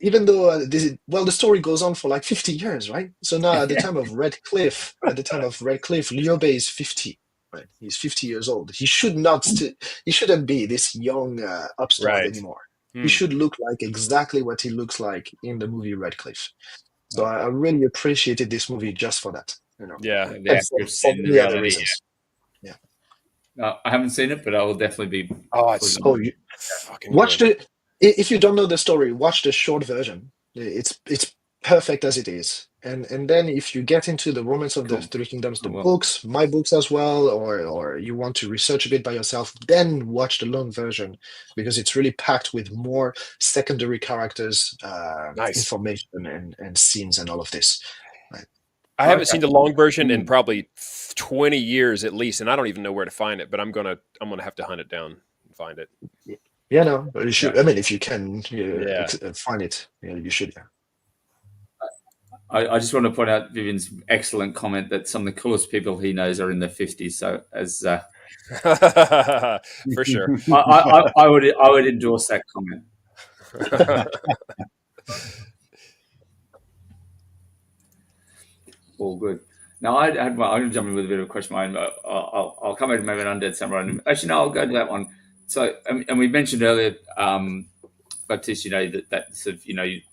even though the story goes on for like 50 years, right? So now at the time of Red Cliff, Liu Bei is 50, right? He's 50 years old. He shouldn't be this young upstart anymore. He should look like exactly what he looks like in the movie Red Cliff. So I really appreciated this movie just for that. Yeah, for many other reasons. Yeah. I haven't seen it, but I will definitely be. Watch if you don't know the story, watch the short version. It's perfect as it is. And then if you get into the Romance of the Three Kingdoms, books, my books as well, or you want to research a bit by yourself, then watch the long version because it's really packed with more secondary characters, information and scenes and all of this. Right. I haven't seen the long version in probably 20 years at least, and I don't even know where to find it. But I'm gonna have to hunt it down and find it. Yeah, no, but you should. I mean, if you can find it, you should. Yeah. I just want to point out Vivian's excellent comment that some of the coolest people he knows are in their 50s. So as for sure, I would endorse that comment. All good. Now I'm going to jump in with a bit of a question. I'll come in maybe an Undead Samurai. Actually, no, I'll go to that one. So, and we mentioned earlier, Baptiste, that sort of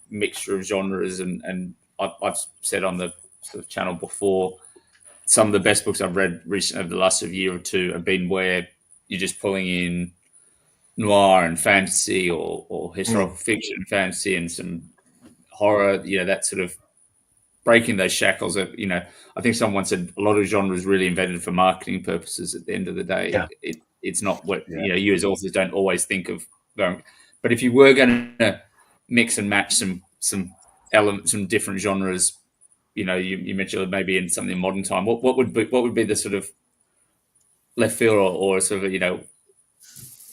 mixture of genres, and I've said on the sort of channel before, some of the best books I've read recently over the last year or two have been where you're just pulling in noir and fantasy or historical fiction and fantasy and some horror, that sort of breaking those shackles of, I think someone said a lot of genres really invented for marketing purposes at the end of the day. Yeah. It's not what, you as authors don't always think of going, but if you were going to mix and match some elements, some different genres, you mentioned maybe in something in modern time, what would be the sort of left field or sort of,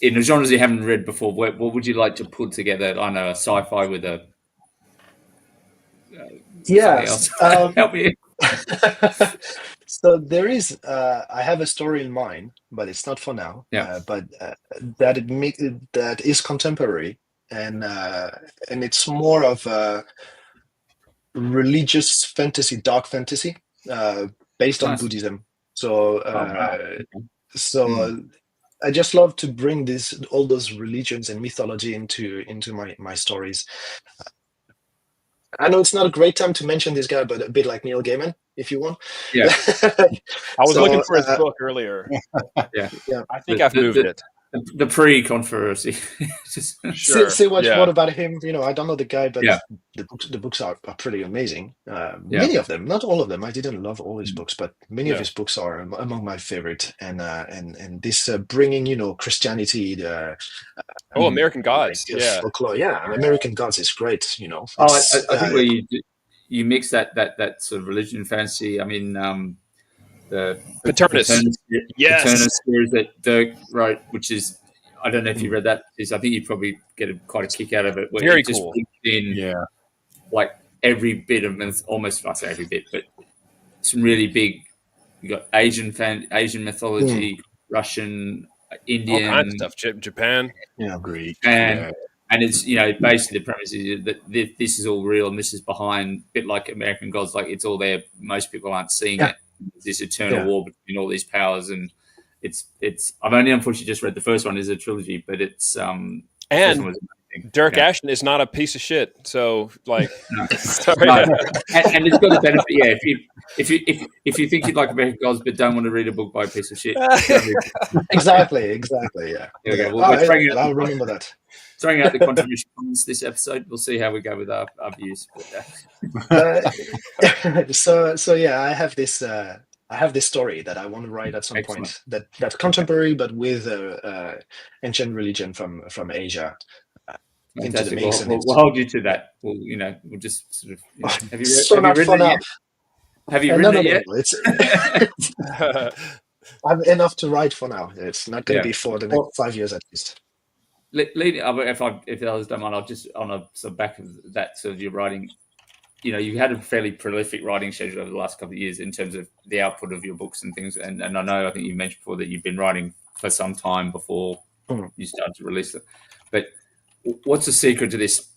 in the genres you haven't read before, what would you like to put together? I know a sci-fi with a help me. So there is I have a story in mind, but it's not for now. But that is contemporary, and it's more of a religious fantasy, dark fantasy, based on Buddhism. So I just love to bring all those religions and mythology into my stories. I know it's not a great time to mention this guy, but a bit like Neil Gaiman, if you want. Yeah. I was looking for his book earlier. Yeah. I think I've moved it. The pre-controversy. Say what about him? I don't know the guy, but the books are pretty amazing. Many of them, not all of them. I didn't love all his books, but many of his books are among my favorite. And this bringing Christianity, American Gods, folklore, American Gods is great. I think where you mix that sort of religion and fantasy. I mean. The Paternus series that Dirk wrote, which is, I don't know if you read that, I think you'd probably get quite a kick out of it. Very cool. In like every bit of almost, I say every bit, but some really big. You got Asian mythology, Russian, Indian, all kinds of stuff. Japan, Greek, and it's basically the premise is that this is all real and this is behind, a bit like American Gods, like it's all there. Most people aren't seeing it. This eternal war between all these powers, and it's. I've only unfortunately just read the first one. Is a trilogy, but it's and Dirk Ashton is not a piece of shit. So like, sorry. No. And it's got the benefit. Yeah, if you think you'd like American Gods but don't want to read a book by a piece of shit, Exactly. Yeah. There we go. I'll remember that. Throwing out the controversial comments this episode. We'll see how we go with our views. So yeah, I have this story that I want to write at some point. That's contemporary, but with ancient religion from Asia. Fantastic. We'll hold you to that. We'll just sort of. Have you written it yet? I have enough to write for now. It's not going to be for the next 5 years at least. If the others don't mind, I'll just on a sort of back of that sort of your writing. You had a fairly prolific writing schedule over the last couple of years in terms of the output of your books and things. And I think you mentioned before that you've been writing for some time before you started to release them. But what's the secret to this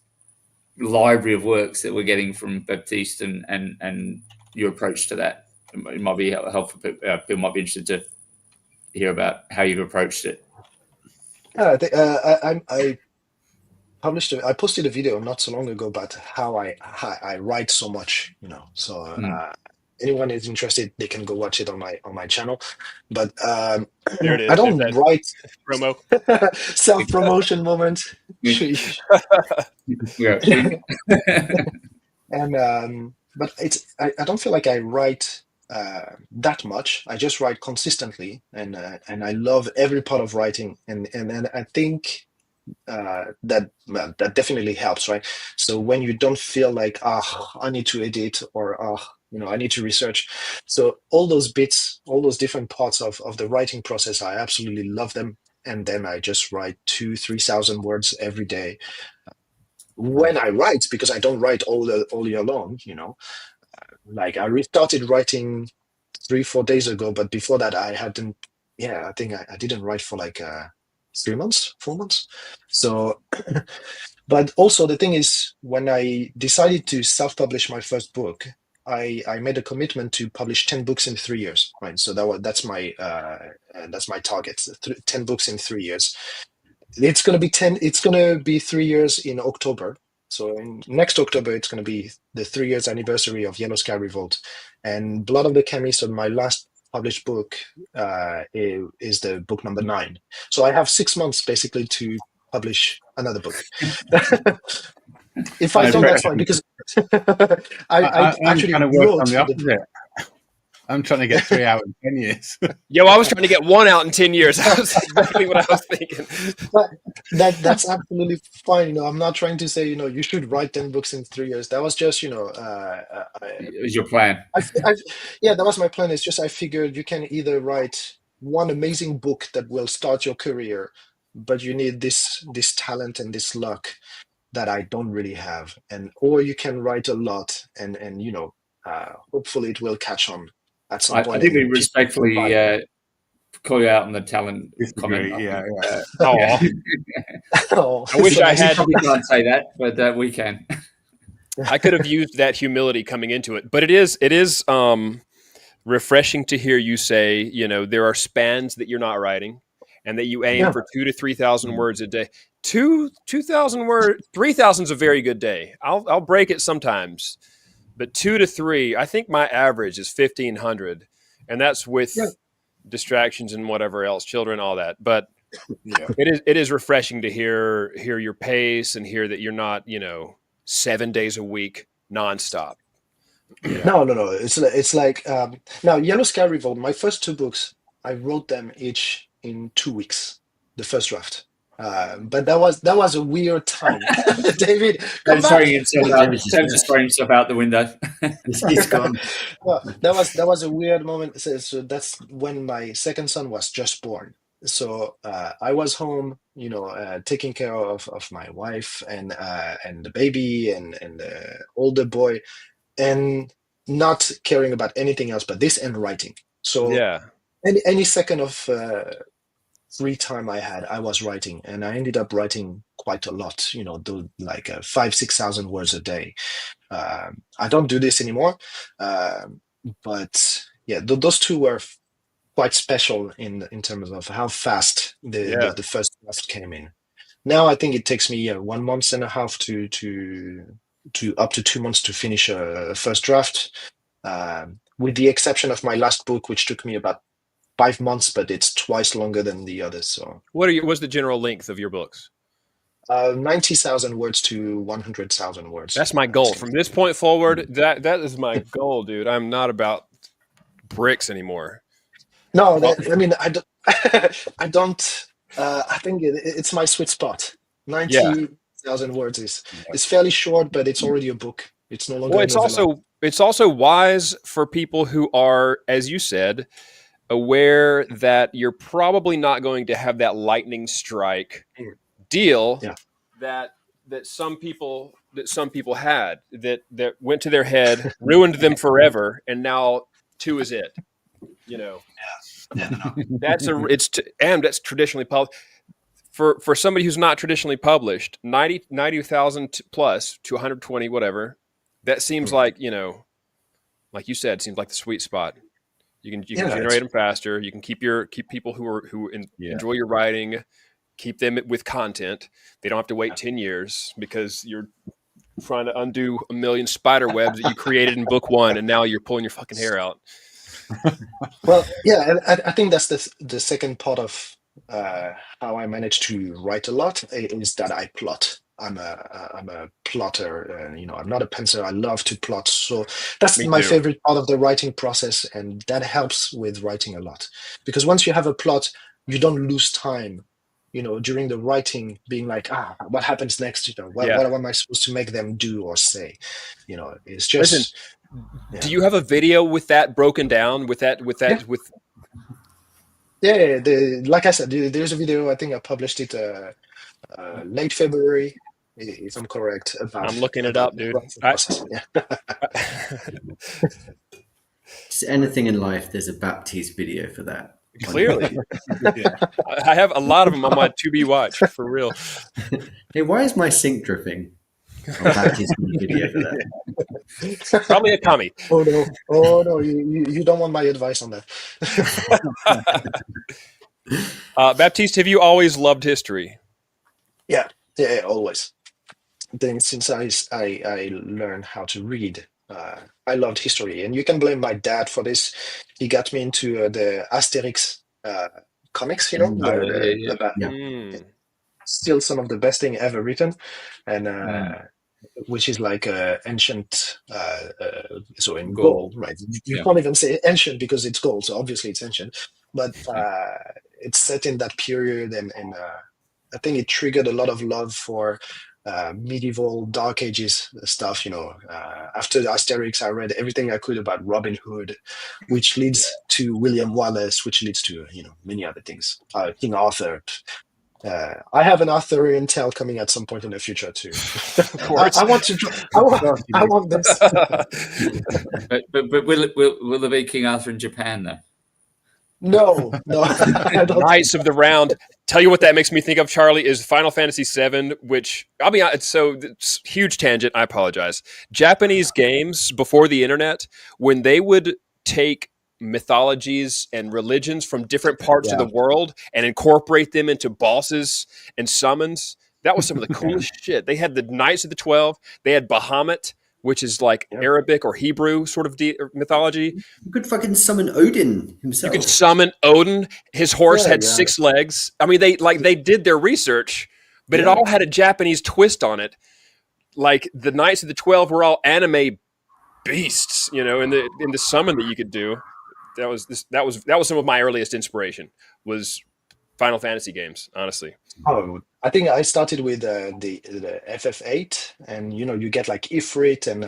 library of works that we're getting from Baptiste and your approach to that? It might be helpful. People might be interested to hear about how you've approached it. I posted a video not so long ago about how I write so much, So anyone is interested, they can go watch it on my channel. But there it is. I don't write promo. Self-promotion moment. And but I don't feel like I write that much. I just write consistently, and I love every part of writing, and I think that definitely helps, right? So when you don't feel like I need to edit or I need to research, so all those bits, all those different parts of the writing process, I absolutely love them, and then I just write 2,000-3,000 words every day when I write, because I don't write all year long, Like I restarted writing 3-4 days ago, but before that I hadn't. I think I didn't write for like 3 months, 4 months. So, but also the thing is, when I decided to self-publish my first book, I made a commitment to publish 10 books in 3 years, right? So that's my target, 10 books in 3 years. It's going to be 3 years in October. So next October, it's going to be the 3 years anniversary of Yellow Sky Revolt, and Blood of the Chemist, my last published book, is the book number 9. So I have 6 months basically to publish another book. If I don't, that's fine, because I actually kind of work on the opposite. I'm trying to get 3 out in 10 years. Yo, I was trying to get 1 out in 10 years. That's exactly what I was thinking. But that's absolutely fine. I'm not trying to say, you should write 10 books in 3 years. That was just, it was your plan. That was my plan. It's just I figured you can either write one amazing book that will start your career, but you need this talent and this luck that I don't really have, or you can write a lot and hopefully it will catch on at some point. I think we respectfully call you out on the talent comment. I wish I had. We can't say that, but we can. I could have used that humility coming into it, but it is refreshing to hear you say, there are spans that you're not writing, and that you aim for 2,000 to 3,000 words a day. 2,000 words, 3,000 is a very good day. I'll break it sometimes, but 2 to 3, I think my average is 1,500, and that's with distractions and whatever else, children, all that. But it is refreshing to hear your pace and hear that you're not 7 days a week nonstop. No. It's like now Yellow Sky Revolt. My first 2 books, I wrote them each in 2 weeks. The first draft. But that was a weird time. David, just throwing himself out the window. He's gone. Well, that was a weird moment. So that's when my second son was just born. So I was home, taking care of my wife and the baby and the older boy, and not caring about anything else but this and writing. So Yeah. any second of free time I had, I was writing, and I ended up writing quite a lot. Like 5,000-6,000 words a day. I don't do this anymore, but yeah, those two were quite special in terms of how fast Yeah. the first draft came in. Now I think it takes me 1.5 months to up to 2 months to finish a first draft, with the exception of my last book, which took me about 5 months, but it's twice longer than the others. So What's the general length of your books? 90,000 words to 100,000 words. That's my goal. From this point forward, that is my goal, dude. I'm not about bricks anymore. No, I mean, I don't. I don't. I think it's my sweet spot. 90,000 words is fairly short, but it's already a book. It's no longer. Well, it's also wise for people who are, as you said, aware that you're probably not going to have that lightning strike deal that some people had that went to their head, ruined them forever, and now 2 is it. That's traditionally published. For somebody who's not traditionally published, 90,000 plus to 120, whatever. That seems like, like you said, seems like the sweet spot. You can generate them faster. You can keep people who enjoy your writing, keep them with content. They don't have to wait 10 years because you're trying to undo a million spider webs that you created in book 1, and now you're pulling your fucking hair out. Well, yeah, I think that's the second part of how I manage to write a lot is that I plot. I'm a plotter. I'm not a penciler. I love to plot. So that's my favorite part of the writing process, and that helps with writing a lot. Because once you have a plot, you don't lose time. During the writing, being like, what happens next? What am I supposed to make them do or say? It's just. Listen, do you have a video with that broken down? Yeah, like I said, there's a video. I think I published it late February, if I'm correct. I'm looking it up, dude. Just anything in life, there's a Baptiste video for that. Clearly. I have a lot of them on my to-be watch, for real. Hey, why is my sink dripping? Baptiste video for that. Probably a Tommy. Oh no! You don't want my advice on that. Baptiste, have you always loved history? Yeah, always. Then since I learned how to read, I loved history, and you can blame my dad for this. He got me into the Asterix comics. Still some of the best thing ever written, and which is like ancient, so in gold, right? You can't even say ancient because it's gold, so obviously it's ancient. But it's set in that period, and I think it triggered a lot of love for medieval Dark Ages stuff. After the Asterix, I read everything I could about Robin Hood, which leads to William Wallace, which leads to many other things. King Arthur. I have an Arthurian tale coming at some point in the future too. I want this. but will there be King Arthur in Japan though? No. Knights of the Round. Tell you what that makes me think of, Charlie, is Final Fantasy VII, which it's huge tangent. I apologize. Japanese games before the internet, when they would take mythologies and religions from different parts of the world and incorporate them into bosses and summons, that was some of the coolest shit. They had the Knights of the 12. They had Bahamut, which is like Arabic or Hebrew sort of mythology. You could fucking summon Odin himself. You could summon Odin. His horse had 6 legs. I mean, they did their research, but it all had a Japanese twist on it. Like the Knights of the 12 were all anime beasts, in the summon that you could do. That was some of my earliest inspiration, was Final Fantasy games, honestly. Oh, I think I started with the FF8, and you get like Ifrit and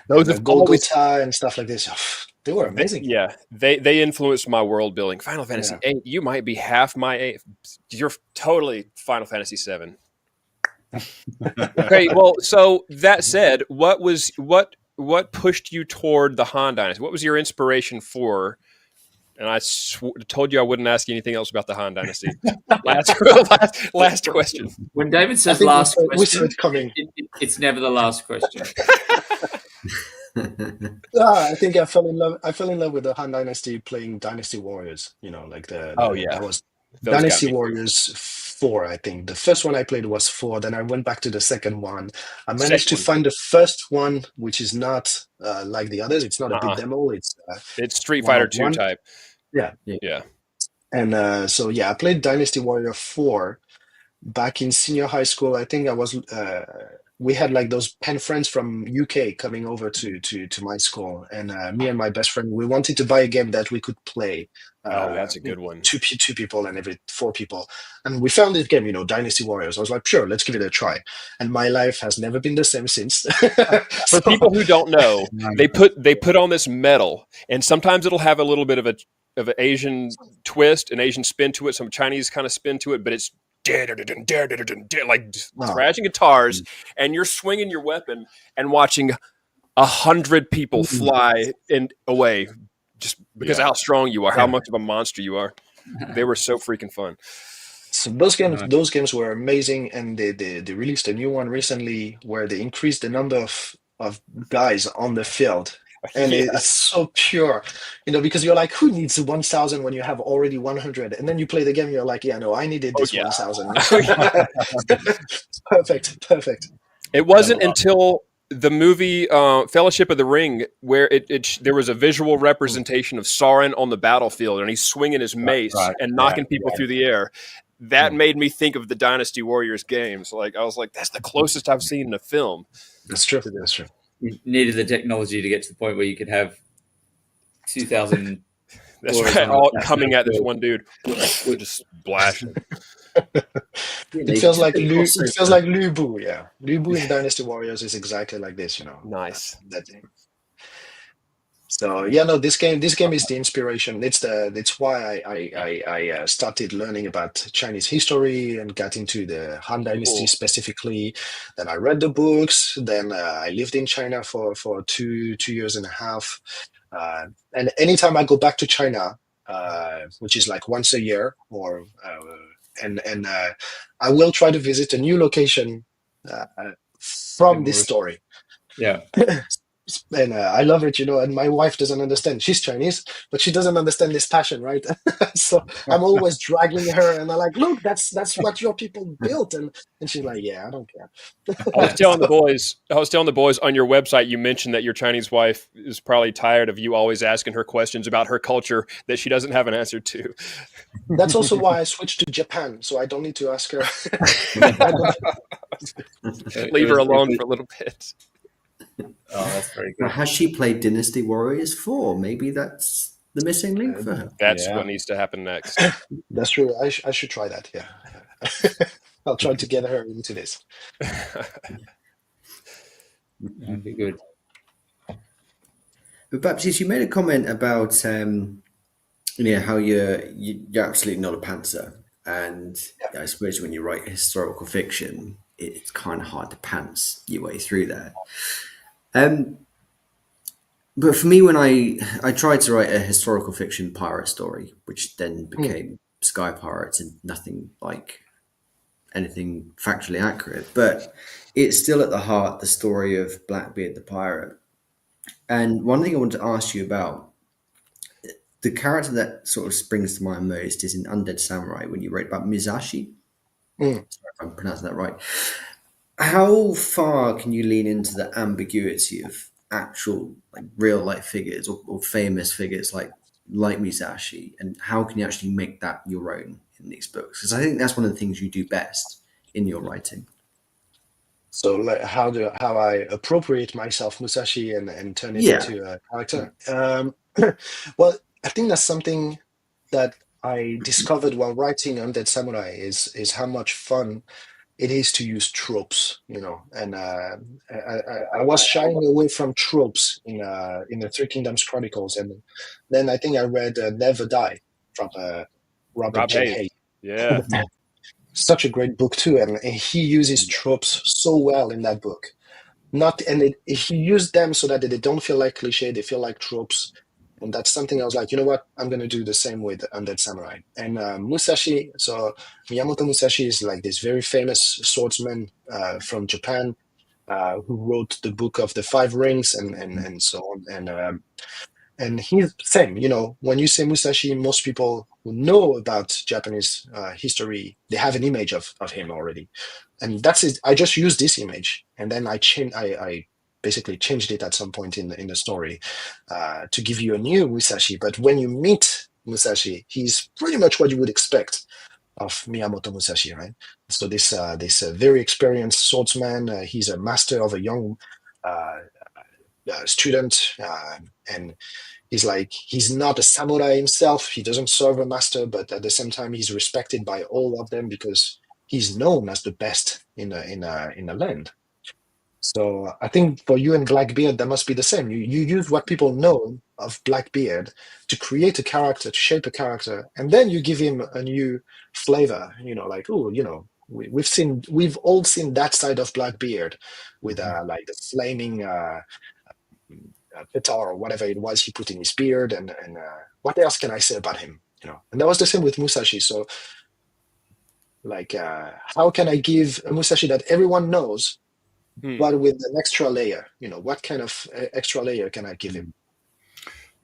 Golgotha and stuff like this. They were amazing. They influenced my world building. Final Fantasy VIII, you might be half my age. You're totally Final Fantasy VII. Okay, well, so that said, what pushed you toward the Han Dynasty? What was your inspiration for? And I told you I wouldn't ask you anything else about the Han Dynasty. last question. When David says last question, we saw it coming. It's never the last question. I think I fell in love with the Han Dynasty playing Dynasty Warriors. Like that was Those Dynasty Warriors 4. I think the first one I played was 4. Then I went back to the second one. I managed to find the first one, which is not like the others. It's not a big demo. It's Street Fighter 2 type. Yeah. And I played Dynasty Warrior 4 back in senior high school. I think I was. We had like those pen friends from UK coming over to my school, and me and my best friend, we wanted to buy a game that we could play. That's a good one. Two people and every 4 people, and we found this game, Dynasty Warriors. I was like, sure, let's give it a try. And my life has never been the same since. For people who don't know, they put on this metal, and sometimes it'll have a little bit of an Asian twist, an Asian spin to it, some Chinese kind of spin to it, but it's like crashing guitars, and you're swinging your weapon and watching 100 people fly away just because of how strong you are, how much of a monster you are. They were so freaking fun. So those games were amazing, and they released a new one recently where they increased the number of guys on the field. And it's so pure, because you're like, who needs 1,000 when you have already 100? And then you play the game, you're like, I needed this 1,000. Perfect. It wasn't until the movie Fellowship of the Ring where there was a visual representation of Sauron on the battlefield, and he's swinging his mace and knocking people through the air. That made me think of the Dynasty Warriors games. Like, I was like, that's the closest I've seen in a film. That's true. You needed the technology to get to the point where you could have 2,000. That's right. All coming at this one dude, just splashing. It feels like Lu Bu. Yeah, Lu Bu in Dynasty Warriors is exactly like this. Nice. That thing. So this game is the inspiration. It's why I started learning about Chinese history and got into the Han Dynasty specifically. Then I read the books. Then I lived in China for 2 years and a half. And anytime I go back to China, which is like once a year, and I will try to visit a new location from this story. Yeah. And I love it, and my wife doesn't understand. She's Chinese, but she doesn't understand this passion, right? So I'm always dragging her, and I'm like, look, that's what your people built. And she's like, yeah, I don't care. I was telling the boys on your website, you mentioned that your Chinese wife is probably tired of you always asking her questions about her culture that she doesn't have an answer to. That's also why I switched to Japan, so I don't need to ask her. Leave her alone for a little bit. Oh, that's very good. Has she played Dynasty Warriors 4? Maybe that's the missing link for her. That's what needs to happen next. That's true. I should try that. Yeah. I'll try to get her into this. That'd be good. But Baptiste, you made a comment about how you're absolutely not a pantser, and I suppose when you write historical fiction, it's kind of hard to pants your way through that. But for me, when I tried to write a historical fiction pirate story, which then became Sky Pirates and nothing like anything factually accurate, but it's still at the heart the story of Blackbeard the pirate. And one thing I want to ask you about, the character that sort of springs to mind most is in Undead Samurai when you wrote about Mizashi. Sorry if I'm pronouncing that right. How far can you lean into the ambiguity of actual, like, real life figures or famous figures like Mizashi, and how can you actually make that your own in these books? Because I think that's one of the things you do best in your writing. So, like, how I appropriate myself, Musashi, and turn it into a character? Well, I think that's something that I discovered while writing Undead Samurai is how much fun it is to use tropes, and I was shying away from tropes in the Three Kingdoms Chronicles, and then I think I read Never Die from Robert Rob J. Hayes. Hayes. Yeah. Such a great book too, and he uses tropes so well in that book. He used them so that they don't feel like cliche, they feel like tropes. And that's something I was like, you know what, I'm going to do the same with Undead Samurai. And Musashi, so Miyamoto Musashi is like this very famous swordsman from Japan who wrote the book of the Five Rings and so on. And he's same, when you say Musashi, most people who know about Japanese history, they have an image of him already. And that's it. I just used this image, and then I basically changed it at some point in the story to give you a new Musashi. But when you meet Musashi, he's pretty much what you would expect of Miyamoto Musashi, right? So this very experienced swordsman, he's a master of a young student, and he's not a samurai himself. He doesn't serve a master, but at the same time, he's respected by all of them because he's known as the best in the land. So I think for you and Blackbeard, that must be the same. You use what people know of Blackbeard to create a character, to shape a character, and then you give him a new flavor. We've all seen that side of Blackbeard with like the flaming petar or whatever it was he put in his beard, and what else can I say about him? And that was the same with Musashi. So how can I give a Musashi that everyone knows, but with an extra layer? What kind of extra layer can I give him?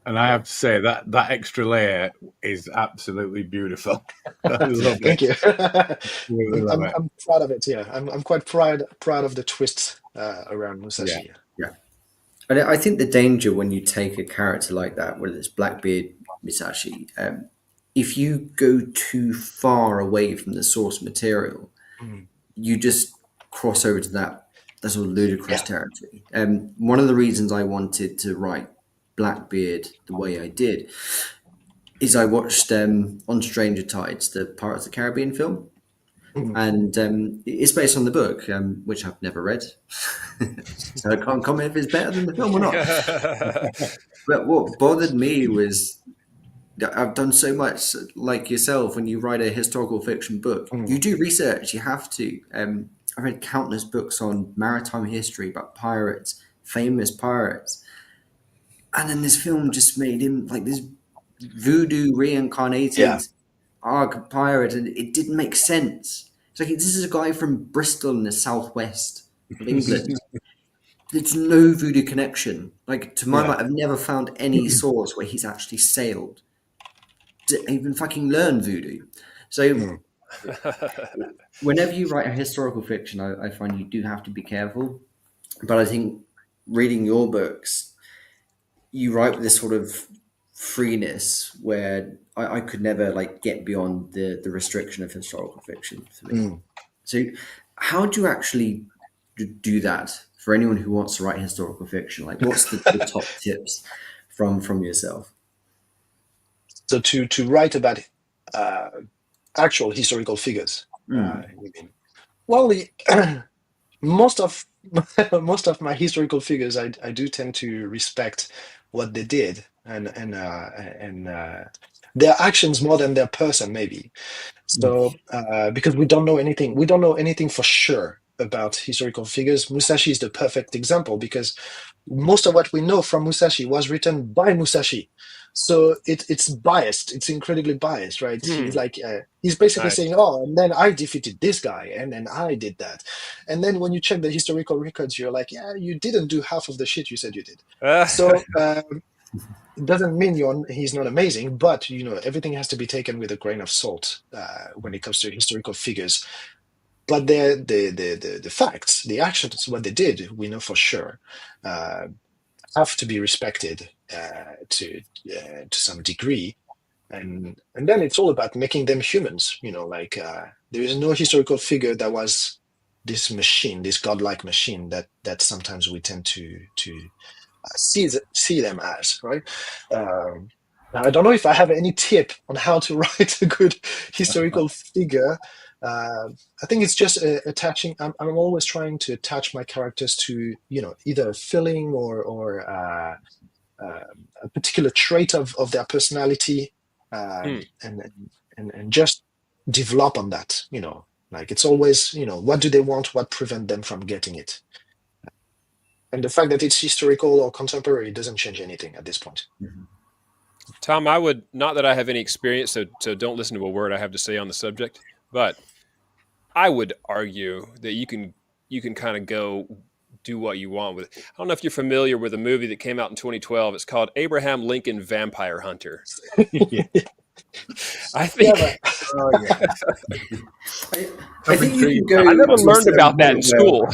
And I have to say that extra layer is absolutely beautiful. Thank you. I'm proud of it. Yeah, I'm quite proud of the twists around Musashi. Yeah. And I think the danger when you take a character like that, whether it's Blackbeard, Musashi, if you go too far away from the source material, you just cross over to that sort of ludicrous territory. One of the reasons I wanted to write Blackbeard the way I did is I watched On Stranger Tides, the Pirates of the Caribbean film. And it's based on the book, which I've never read. So I can't comment if it's better than the film or not. But what bothered me was that I've done so much like yourself. When you write a historical fiction book, you do research, you have to. I read countless books on maritime history about pirates, famous pirates. And then this film just made him like this voodoo reincarnated arc pirate, and it didn't make sense. It's like, this is a guy from Bristol in the southwest of England. There's no voodoo connection. Like, to my mind, I've never found any source where he's actually sailed to even fucking learn voodoo. So whenever you write a historical fiction, I find you do have to be careful. But I think reading your books, you write with this sort of freeness where I could never get beyond the restriction of historical fiction for me. So how do you actually do that for anyone who wants to write historical fiction? Like, what's the top tips from yourself? So to write about actual historical figures, you mean? Well, most of my historical figures, I do tend to respect what they did and their actions more than their person, maybe. So because we don't know anything for sure about historical figures. Musashi is the perfect example because most of what we know from Musashi was written by Musashi. So it's biased. It's incredibly biased, right? He's basically saying, "Oh, and then I defeated this guy, and then I did that." And then when you check the historical records, you're like, "Yeah, you didn't do half of the shit you said you did." So it doesn't mean he's not amazing, but everything has to be taken with a grain of salt when it comes to historical figures. But the facts, the actions, what they did, we know for sure, have to be respected to some degree, and then it's all about making them humans. There is no historical figure that was this machine, this godlike machine that sometimes we tend to see them as, right? Now, I don't know if I have any tip on how to write a good historical figure, I think it's just attaching. I'm always trying to attach my characters to either a feeling or a particular trait of their personality, and just develop on that. Like it's always what do they want, what prevent them from getting it, and the fact that it's historical or contemporary doesn't change anything at this point. Tom, I would not that I have any experience, so don't listen to a word I have to say on the subject, but I would argue that you can kind of go do what you want with it. I don't know if you're familiar with a movie that came out in 2012. It's called Abraham Lincoln Vampire Hunter. I think I think you can go. I never learned about that in school.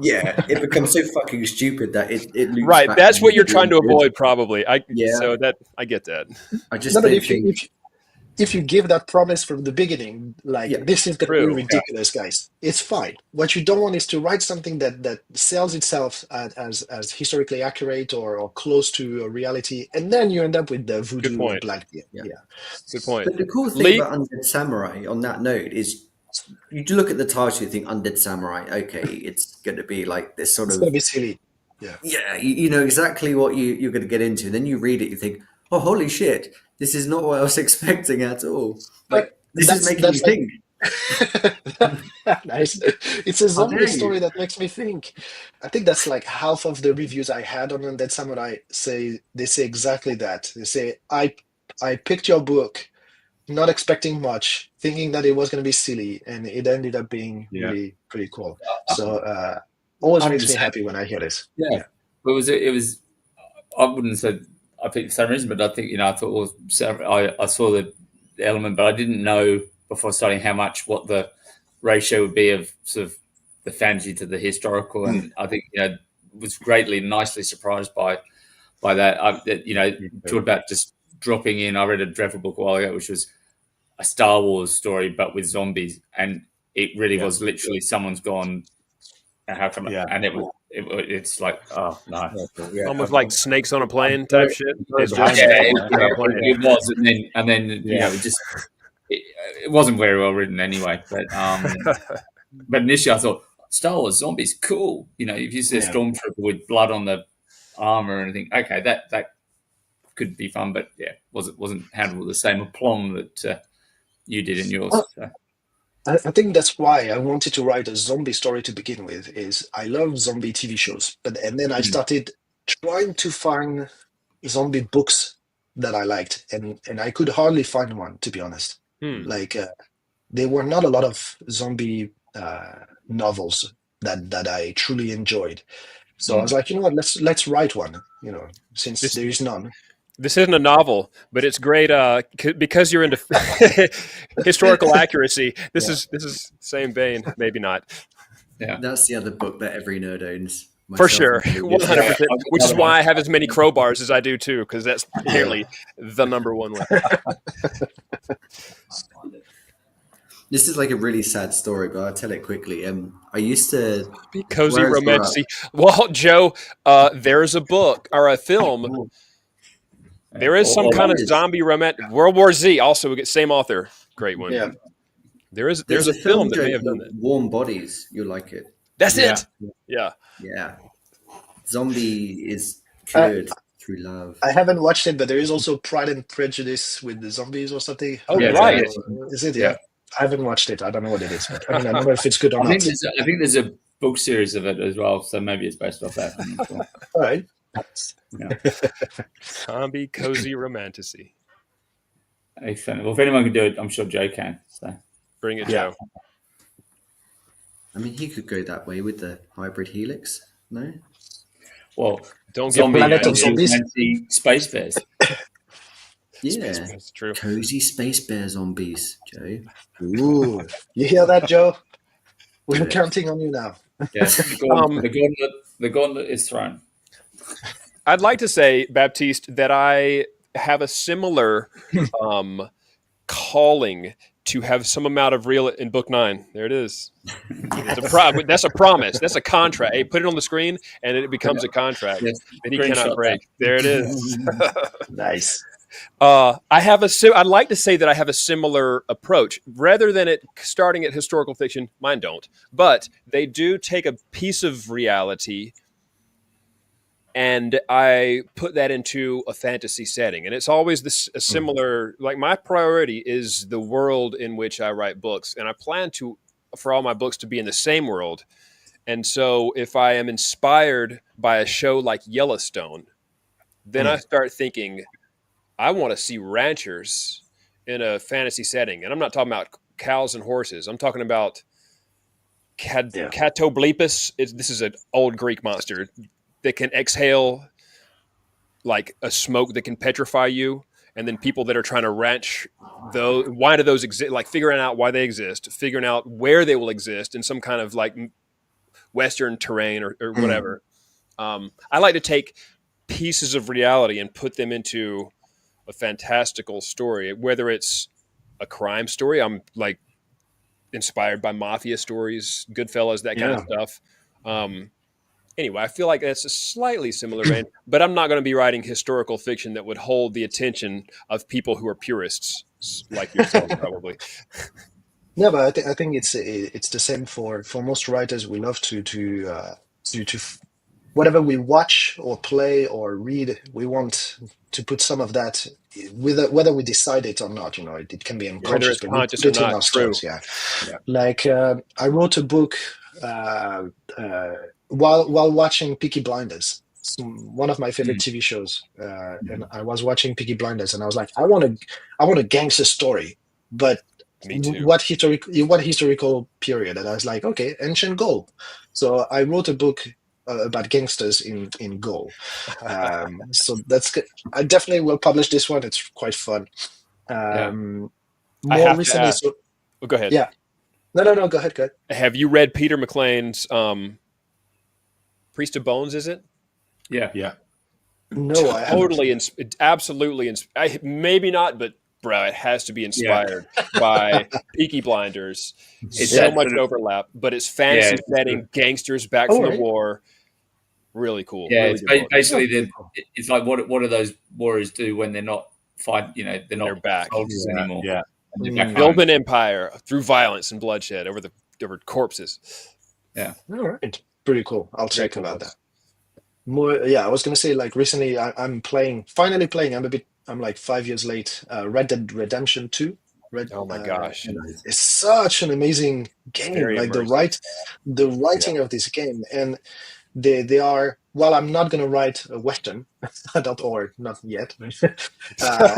Yeah, it becomes so fucking stupid that it loops Right, back that's to what you're the trying to original. avoid, probably. Yeah. So that I get that. I just No, but don't think. if you give that promise from the beginning, like this is going to True. be ridiculous, guys, it's fine. What you don't want is to write something that sells itself as historically accurate or close to a reality, and then you end up with the voodoo or black. Yeah. Good point. But the cool thing about Undead Samurai on that note is you look at the title, you think Undead Samurai, okay, it's going to be like this sort It's of. going to be silly. Yeah, you know exactly what you're going to get into. Then you read it, you think, oh, holy shit, this is not what I was expecting at all. Like, this is making me think. Nice. It's a zombie story that makes me think. I think that's like half of the reviews I had on Undead Samurai say exactly that. They say, I picked your book not expecting much, thinking that it was going to be silly, and it ended up being really pretty cool. So always makes me happy when I hear this. Yeah. But it was I wouldn't say I picked the same reason, but I think I thought I saw the element, but I didn't know before starting what the ratio would be of sort of the fantasy to the historical, and I think was nicely surprised by that. Talked about just dropping in. I read a dreadful book a while ago, which was a Star Wars story but with zombies, and it really was literally someone's gone. How come? Yeah. And it's like, oh no, almost like snakes on a plane type shit. It's just it was, and then it wasn't very well written anyway. But initially I thought Star Wars zombies cool. If you see a stormtrooper with blood on the armor and anything, okay, that could be fun. But wasn't handled with the same aplomb that you did in yours. So. I think that's why I wanted to write a zombie story to begin with. Is I love zombie TV shows, and then I started trying to find zombie books that I liked, and I could hardly find one, to be honest. Like there were not a lot of zombie novels that I truly enjoyed. So I was like, let's write one. Since there is none. This isn't a novel, but it's great because you're into historical accuracy. This is same vein, maybe not. Yeah, that's the other book that every nerd owns. For sure, 100%. Which is why I have as many crowbars as I do too, because that's nearly the number one one. This is like a really sad story, but I'll tell it quickly. I used to be cozy romantic. Well, Joe, there's a book or a film. There is some kind of zombie romantic. World War Z, also we get same author. Great one. Yeah. There's a film that may have done that. Warm Bodies, you'll like it. That's it. Yeah. Yeah. Zombie is cured through love. I haven't watched it, but there is also Pride and Prejudice with the zombies or something. Oh, right. Is it? Yeah. I haven't watched it. I don't know what it is. But I don't know if it's good or not. I think there's a book series of it as well, so maybe it's based off that. All right. Zombie cozy romanticy. Excellent. Well, if anyone can do it, I'm sure Joe can. So bring it, Joe. I mean, he could go that way with the hybrid helix. No. Well, don't get Planet of Zombies. Space bears. Yeah, it's true. Cozy space bear zombies, Joe. Ooh, you hear that, Joe? We're counting on you now. Yeah, the gauntlet is thrown. I'd like to say, Baptiste, that I have a similar calling to have some amount of real in book 9. There it is. That's a promise. That's a contract. Hey, put it on the screen, and it becomes a contract that he cannot break. There it is. Nice. I'd like to say that I have a similar approach. Rather than it starting at historical fiction, mine don't. But they do take a piece of reality and I put that into a fantasy setting. And it's always a similar, like my priority is the world in which I write books. And I plan for all my books to be in the same world. And so if I am inspired by a show like Yellowstone, then I start thinking, I want to see ranchers in a fantasy setting. And I'm not talking about cows and horses. I'm talking about Catoblepus. This is an old Greek monster that can exhale like a smoke that can petrify you. And then people that are trying to ranch those, why do those exist? Like figuring out why they exist, figuring out where they will exist in some kind of like Western terrain or whatever. I like to take pieces of reality and put them into a fantastical story, whether it's a crime story. I'm like inspired by mafia stories, Goodfellas, that kind of stuff. Anyway, I feel like that's a slightly similar vein, but I'm not going to be writing historical fiction that would hold the attention of people who are purists like yourself, probably. Yeah, but I think it's the same for most writers. We love to whatever we watch or play or read, we want to put some of that, whether we decide it or not. It can be unconscious, but we put it in our stories. Yeah. Like I wrote a book while watching Peaky Blinders, one of my favorite TV shows, and I was watching Peaky Blinders, and I was like, I want a gangster story, but what historical period? And I was like, okay, ancient Gaul. So I wrote a book about gangsters in Gaul. So that's good. I definitely will publish this one. It's quite fun. More recently, go ahead. Yeah. No. Go ahead. Have you read Peter McLean's Priest of Bones? Is it? Yeah. No, I haven't. Absolutely. Maybe not, but bro, it has to be inspired by Peaky Blinders. It's so much overlap, but it's fantasy setting, gangsters back from the war. Really cool. Yeah, really it's basically it's like what do those warriors do when they're not they're not back soldiers anymore. Yeah. Build an empire through violence and bloodshed over corpses. Yeah. All right. Pretty cool. I'll check about that. I was gonna say, like, recently I'm finally playing. I'm like 5 years late. Red Dead Redemption 2. Oh my gosh. It's such an amazing game. Very like immersive. the writing of this game, and they are, well, I'm not gonna write a Western, not yet. Some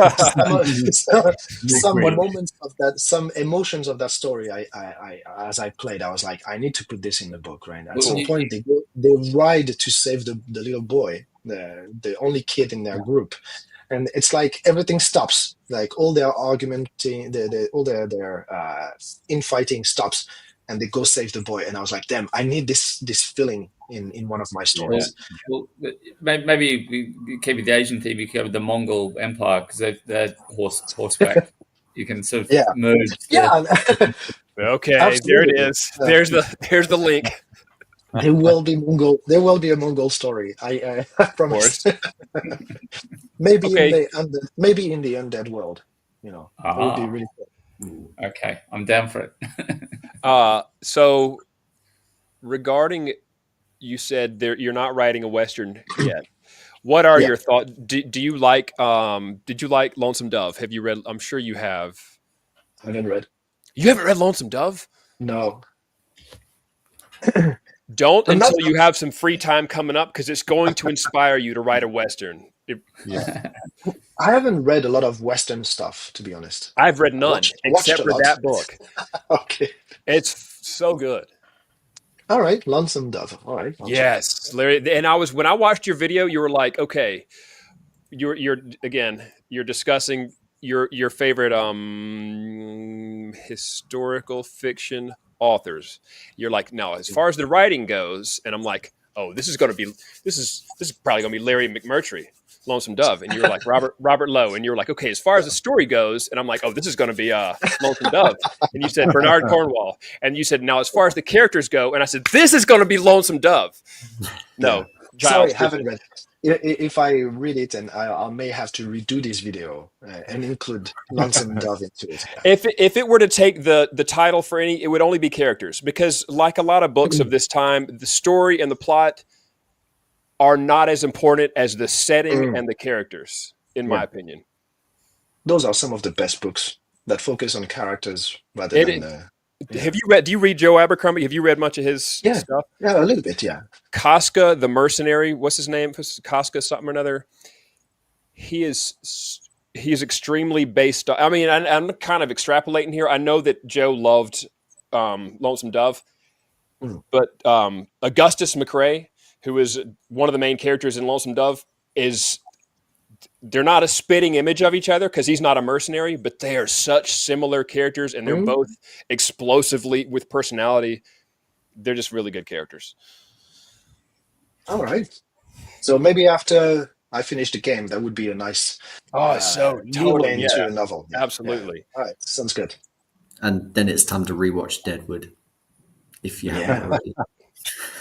moments of that, some emotions of that story, I as I played, I was like, I need to put this in the book, right? At some point they ride to save the little boy, the only kid in their group. And it's like everything stops, like all their argumenting, all their infighting stops, and they go save the boy. And I was like, damn, I need this feeling in one of my stories. Yeah. Well, maybe we keep with the Asian theme. You cover the Mongol Empire because they're horseback. You can sort of merge. Okay, Absolutely. there it is. There's the link. There will be a Mongol story. I promise. Maybe in the undead world. It would be really cool. Okay, I'm down for it. So regarding, you said you're not writing a Western yet. What are your thoughts? Do you like? Did you like Lonesome Dove? Have you read? I'm sure you have. I haven't read. You haven't read Lonesome Dove? No. Don't until you have some free time coming up, because it's going to inspire you to write a Western. I haven't read a lot of Western stuff, to be honest. I've read none except for that book. Okay. It's so good. All right, Lonesome Dove. All right. Yes, Larry. And when I watched your video, you were like, okay, you're discussing your favorite historical fiction authors. You're like, no, as far as the writing goes, and I'm like, oh, this is probably gonna be Larry McMurtry, Lonesome Dove, and you're like Robert Lowe, and you're like, okay, as far as the story goes, and I'm like, oh, this is gonna be Lonesome Dove, and you said Bernard Cornwell, and you said, now as far as the characters go, and I said, this is gonna be Lonesome Dove. No, Sorry, haven't read. if I read it, and I may have to redo this video and include Lonesome Dove into it. If it were to take the title for any, it would only be characters, because like a lot of books of this time, the story and the plot are not as important as the setting and the characters, in my opinion. Those are some of the best books that focus on characters rather than. Have you read? Do you read Joe Abercrombie? Have you read much of his stuff? Yeah, a little bit. Yeah. Casca, the mercenary. What's his name? Casca something or another. He is extremely based on. I mean, I'm kind of extrapolating here. I know that Joe loved Lonesome Dove, but Augustus McRae, who is one of the main characters in Lonesome Dove, they're not a spitting image of each other because he's not a mercenary, but they are such similar characters, and they're both explosively with personality. They're just really good characters. All right. So maybe after I finish the game, that would be a nice totally into a novel. Yeah. Absolutely. Yeah. All right. Sounds good. And then it's time to rewatch Deadwood, if you haven't already.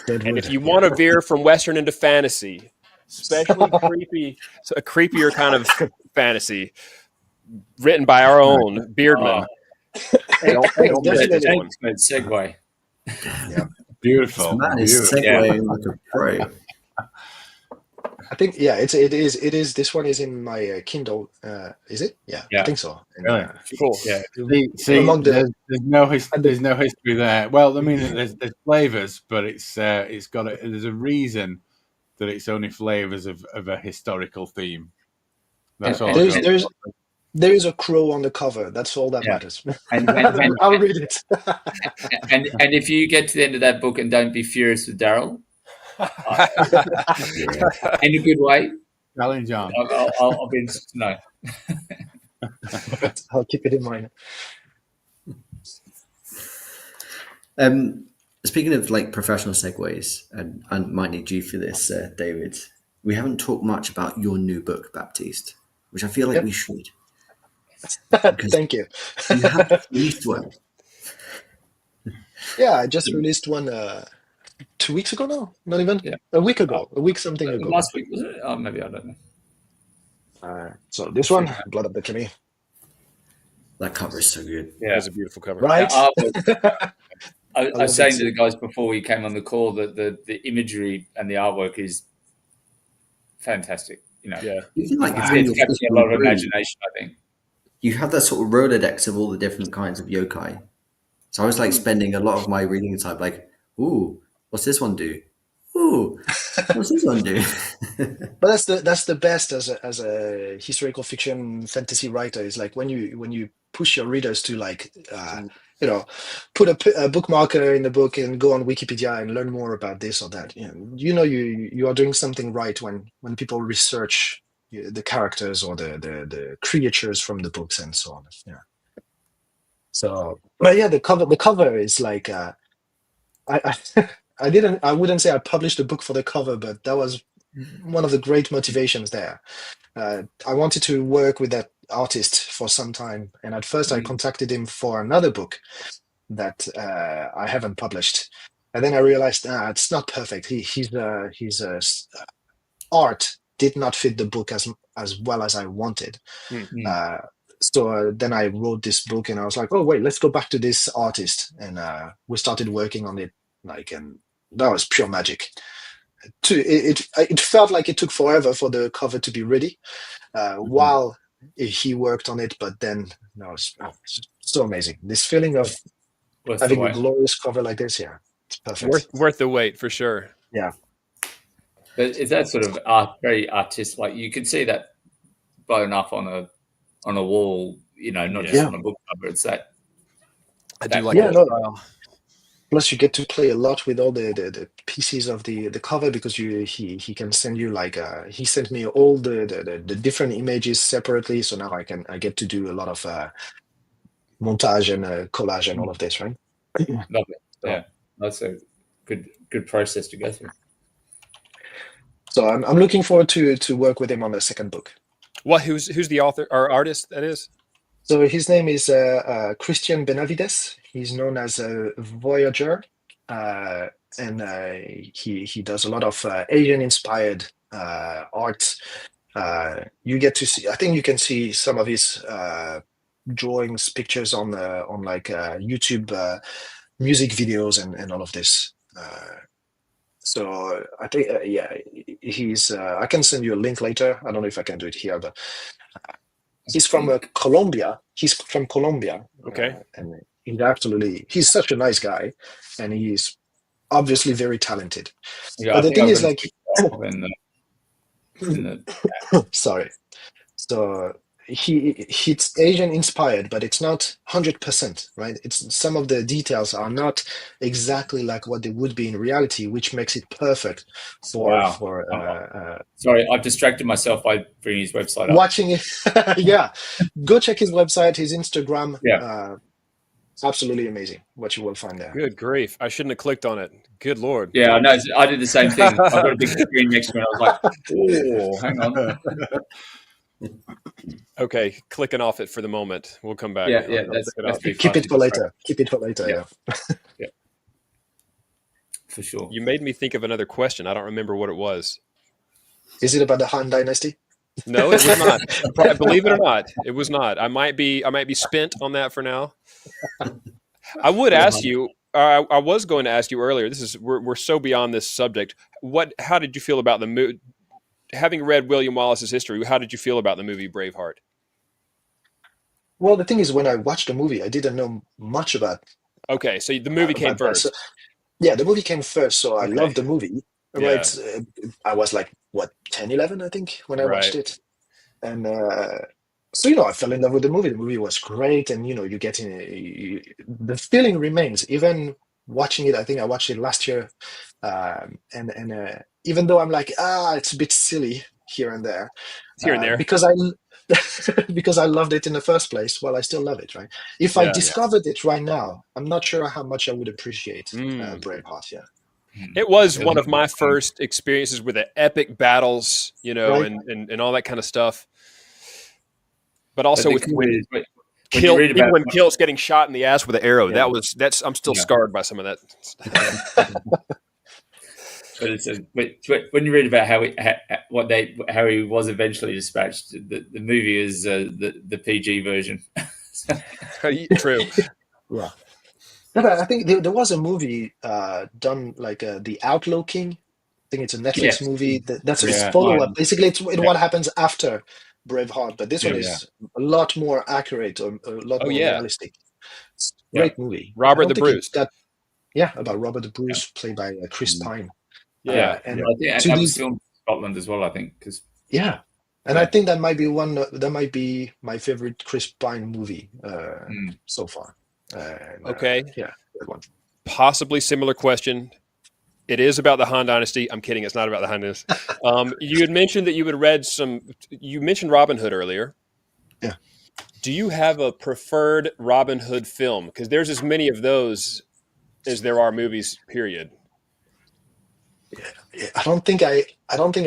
And if you want to veer from Western into fantasy, especially a creepier kind of fantasy, written by our own Beardman. Segue. Yeah. Beautiful. Man is segueing like a pro. I think it is. This one is in my Kindle. Is it? Yeah, I think so. Really? Cool. Yeah. See, there's no history there. Well, I mean, there's flavors, but it's got there's a reason that it's only flavors of a historical theme. That's all. There is a crow on the cover. That's all that matters. And I'll read it. and if you get to the end of that book and don't be furious with Daryl, in a good way, challenge on. I'll be interested to know. I'll keep it in mind. Speaking of like professional segues, and I might need you for this, David. We haven't talked much about your new book, Baptiste, which I feel like we should. Thank you. You have released one. Yeah, I just released one 2 weeks ago now. Not even a week ago. A week something ago. Last week, was it? Oh, maybe I don't know. So this one, Blood of the Chimney. That cover is so good. Yeah, it's a beautiful cover. Right? I was saying to the guys before we came on the call that the imagery and the artwork is fantastic. You know, Even like it's capturing a lot of imagination, I think. You have that sort of Rolodex of all the different kinds of yokai. So I was like spending a lot of my reading time like, ooh, what's this one do? Ooh, what's this one do? But that's the best as a historical fiction fantasy writer, is like when you push your readers to like put a bookmarker in the book and go on Wikipedia and learn more about this or that. You are doing something right when people research the characters or the creatures from the books and so on. Yeah. So, but yeah, the cover is like I wouldn't say I published a book for the cover, but that was one of the great motivations there. I wanted to work with that artist for some time, and at first I contacted him for another book that I haven't published, and then I realized it's not perfect. His art did not fit the book as well as I wanted. So then I wrote this book, and I was like, oh wait, let's go back to this artist, and we started working on it. And that was pure magic. It felt like it took forever for the cover to be ready while he worked on it, but then it was so amazing. This feeling of having a glorious cover like this, it's perfect. Worth the wait for sure. Yeah. But it's that sort of very artistic. Like you could see that blown up on a wall, not just on a book cover. It's that. I do like that style. Plus, you get to play a lot with all the pieces of the cover, because he can send you he sent me all the different images separately. So now I get to do a lot of montage and collage and all of this, right? Lovely. Yeah, that's a good process to go through. So I'm looking forward to work with him on the second book. Who's the author or artist that is? So his name is Christian Benavides. He's known as a Voyager, and he does a lot of Asian-inspired art. You get to see. I think you can see some of his drawings, pictures on like YouTube music videos and all of this. So I think yeah, he's. I can send you a link later. I don't know if I can do it here, but he's from Colombia. He's from Colombia. Okay. And he's such a nice guy, and he's obviously very talented. Yeah, But I the think thing I've is, got like, in the sorry. So it's Asian inspired, but it's not 100%, right? It's some of the details are not exactly like what they would be in reality, which makes it perfect for Wow. Sorry, I've distracted myself by bringing his website up. watching it. Yeah, go check his website, his Instagram. Yeah. Absolutely amazing what you will find there. Good grief! I shouldn't have clicked on it. Good Lord. Yeah, I know. I did the same thing. I've got a big screen next to me. And I was like, "Oh, hang on." Okay, clicking off it for the moment. We'll come back. Yeah, I'll that's click it off. Keep it for later. Keep it for later. Yeah. Yeah. For sure. You made me think of another question. I don't remember what it was. Is it about the Han Dynasty? No, it was not. Believe it or not, it was not. I might be spent on that for now. I would ask you. I was going to ask you earlier. We're so beyond this subject. How did you feel about the movie? Having read William Wallace's history, how did you feel about the movie Braveheart? Well, the thing is, when I watched the movie, I didn't know much about. Okay, so the movie came first. So, yeah, the movie came first, so I Okay. loved the movie. Yeah. Right, I was like 10, 11, I think, when I watched it, and so I fell in love with the movie. The movie was great, and you get in. The feeling remains even watching it. I think I watched it last year, and even though I'm like, it's a bit silly here and there, because I loved it in the first place. Well, I still love it, right? If I discovered it right now, I'm not sure how much I would appreciate Braveheart. Yeah. It was one of my first experiences with the epic battles, Right. and all that kind of stuff. But also But with the when thing is, when you read about Kilt's getting shot in the ass with an arrow, I'm still scarred by some of that. but when you read about how he was eventually dispatched, the movie is the PG version. True. Yeah. No, but I think there was a movie done like The Outlaw King. I think it's a Netflix movie. That's its follow-up. Basically, it's what happens after Braveheart, but this one is a lot more accurate, or a lot more realistic. It's a great movie. Robert the Bruce. About Robert the Bruce, played by Chris Pine. Yeah, and I think that was filmed in Scotland as well. I think I think that might be my favorite Chris Pine movie so far. Okay. Good one. Possibly similar question. It is about the Han Dynasty. I'm kidding. It's not about the Han Dynasty. You had mentioned that you had read you mentioned Robin Hood earlier. Yeah. Do you have a preferred Robin Hood film? Because there's as many of those as there are movies, period. Yeah. I don't think I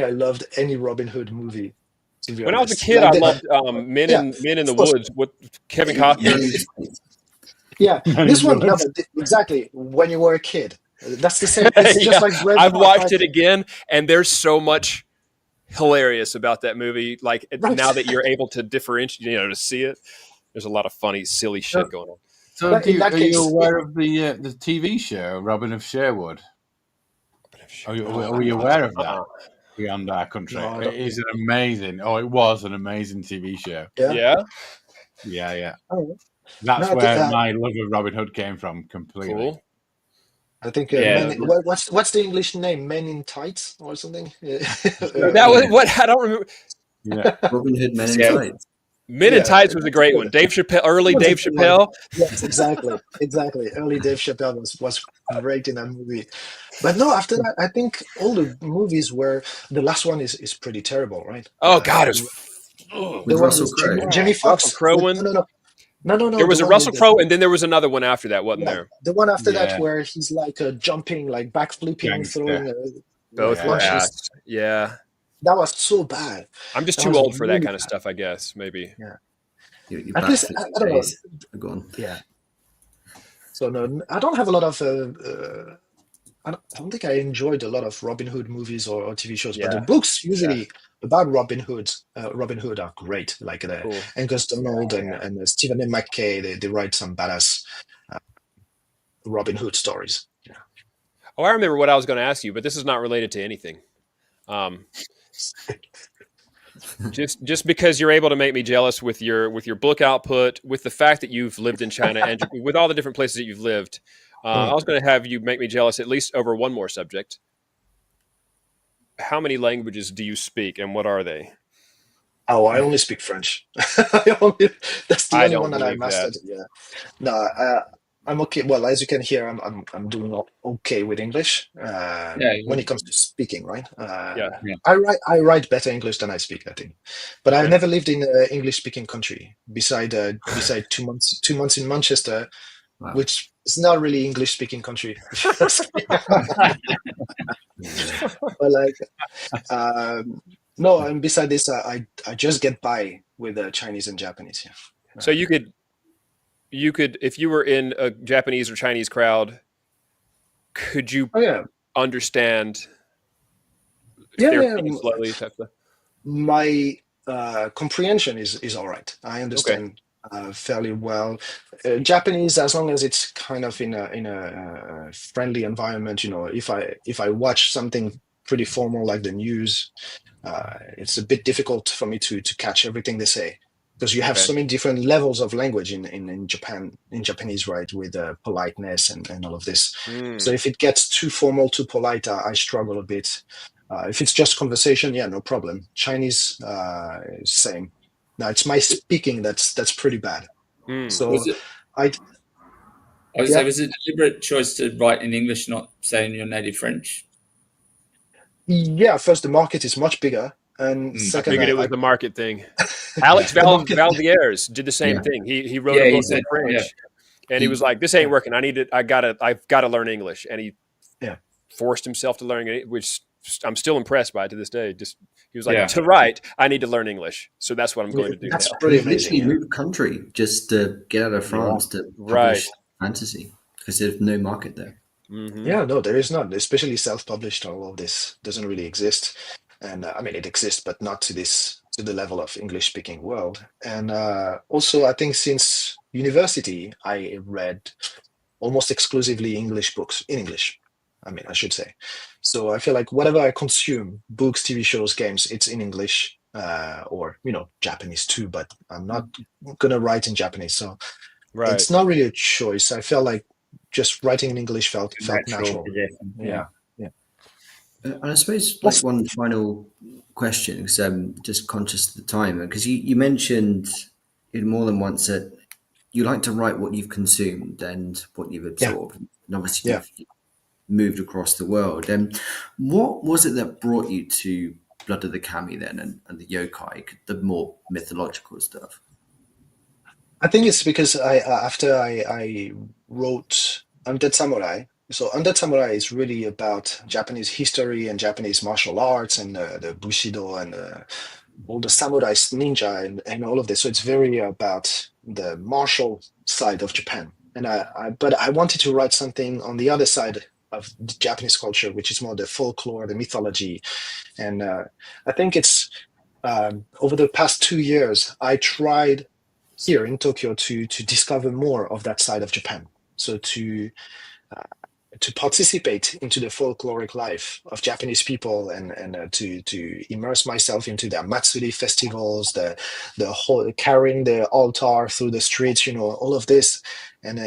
loved any Robin Hood movie. When I was a kid, I loved Men in the Woods with Kevin Costner. Yeah, this one, exactly. When you were a kid, that's the same. It's just like I've watched it again, and there's so much hilarious about that movie. Like now that you're able to differentiate, to see it, there's a lot of funny, silly shit going on. So, are you aware of the TV show Robin of Sherwood? Are you aware of that? Beyond Our Country, it is an amazing. It was an amazing TV show. Yeah. Oh. That's where my love of Robin Hood came from completely. Cool. I think what's the English name? Men in Tights or something? That was what I don't remember. Yeah, Robin Hood Men in Tights. Men in Tights was a great one. Dave Chappelle, Dave Chappelle. Yes, exactly. Early Dave Chappelle was great in that movie. But no, after that, I think all the movies the last one is pretty terrible, right? Oh God, it was with Russell Crowe. Jamie Foxx. Russell Crowe one. No. There was a Russell Crowe, and then there was another one after that, wasn't there? The one after that where he's like jumping, like backflipping, throwing. Both were ass. Yeah. That was so bad. I'm just too old for that kind of stuff, I guess. Maybe. Yeah. At least, I don't know. Go on. Yeah. So no, I don't have a lot of I don't think I enjoyed a lot of Robin Hood movies or TV shows, but the Yeah. books usually about Robin Hood are great. Like the Cool. Angus Donald and Stephen M. McKay, they write some badass uh, Robin Hood stories. Yeah. Oh, I remember what I was going to ask you, but this is not related to anything. Um, just because you're able to make me jealous with your book output, with the fact that you've lived in China, and with all the different places that you've lived, I was going to have you make me jealous at least over one more subject. How many languages do you speak, and what are they? Oh, I only speak French. That's the I only don't one that I believe that. mastered. Yeah. No, I'm okay. Well, as you can hear, I'm doing okay with English when it comes to speaking, right? Yeah. I write better English than I speak, I think. But I've Okay. never lived in an English speaking country beside 2 months in Manchester, Wow. which is not really English speaking country. Yeah. But like no, and beside this, I just get by with Chinese and Japanese. Yeah. So you could if you were in a Japanese or Chinese crowd, could you Oh yeah. understand if Yeah, they're yeah. speaking slowly type stuff? My comprehension is all right. I Okay. understand fairly well. Japanese, as long as it's kind of in a friendly environment, if I watch something pretty formal like the news, it's a bit difficult for me to catch everything they say because you have Okay. so many different levels of language in Japan, in Japanese, right? With politeness and all of this. So Mm. if it gets too formal, too polite, I struggle a bit. If it's just conversation, yeah, no problem. Chinese, same. Now it's my speaking that's pretty bad. Mm. So Was it? I, I would say, yeah, was it a deliberate choice to write in English, not say in your native French? yeah. First, the market is much bigger, and I second, figured it was I the market thing. Alex the market. Valdiers did the same Yeah. thing. He wrote a Yeah, he book in said, yeah, French, and he was he, like, "This ain't Yeah, working. I've got to learn English." And he yeah, forced himself to learn it, which I'm still impressed by to this day. Just he was like, yeah, "To write, I need to learn English, so that's what I'm yeah. going to do That's now." pretty He amazing. literally Yeah, moved country just to get out of yeah, France to Right. publish fantasy because there's no market there. Mm-hmm. yeah. No, there is not, especially self-published. All of this doesn't really exist, and I mean, it exists, but not to the level of English-speaking world. And also, I think since university, I read almost exclusively English books in English. I mean, I should say. So I feel like whatever I consume, books, TV shows, games, it's in English or Japanese too. But I'm not gonna write in Japanese, so Right. it's not really a choice. I felt like just writing in English felt natural natural. progression. Yeah. Yeah, yeah. And I suppose like Plus, one final question because I'm just conscious of the time because you mentioned it more than once that you like to write what you've consumed and what you've yeah, absorbed. And obviously yeah. you've moved across the world. And what was it that brought you to Blood of the Kami then and the yokai, the more mythological stuff? I think it's because after I wrote Undead Samurai. So Undead Samurai is really about Japanese history and Japanese martial arts and the Bushido and all the samurai ninja and all of this. So it's very about the martial side of Japan. And but I wanted to write something on the other side of the Japanese culture, which is more the folklore, the mythology. And I think it's over the past 2 years, I tried here in Tokyo to discover more of that side of Japan. So uh, to participate into the folkloric life of Japanese people and to immerse myself into their Matsuri festivals, the whole carrying the altar through the streets, all of this, and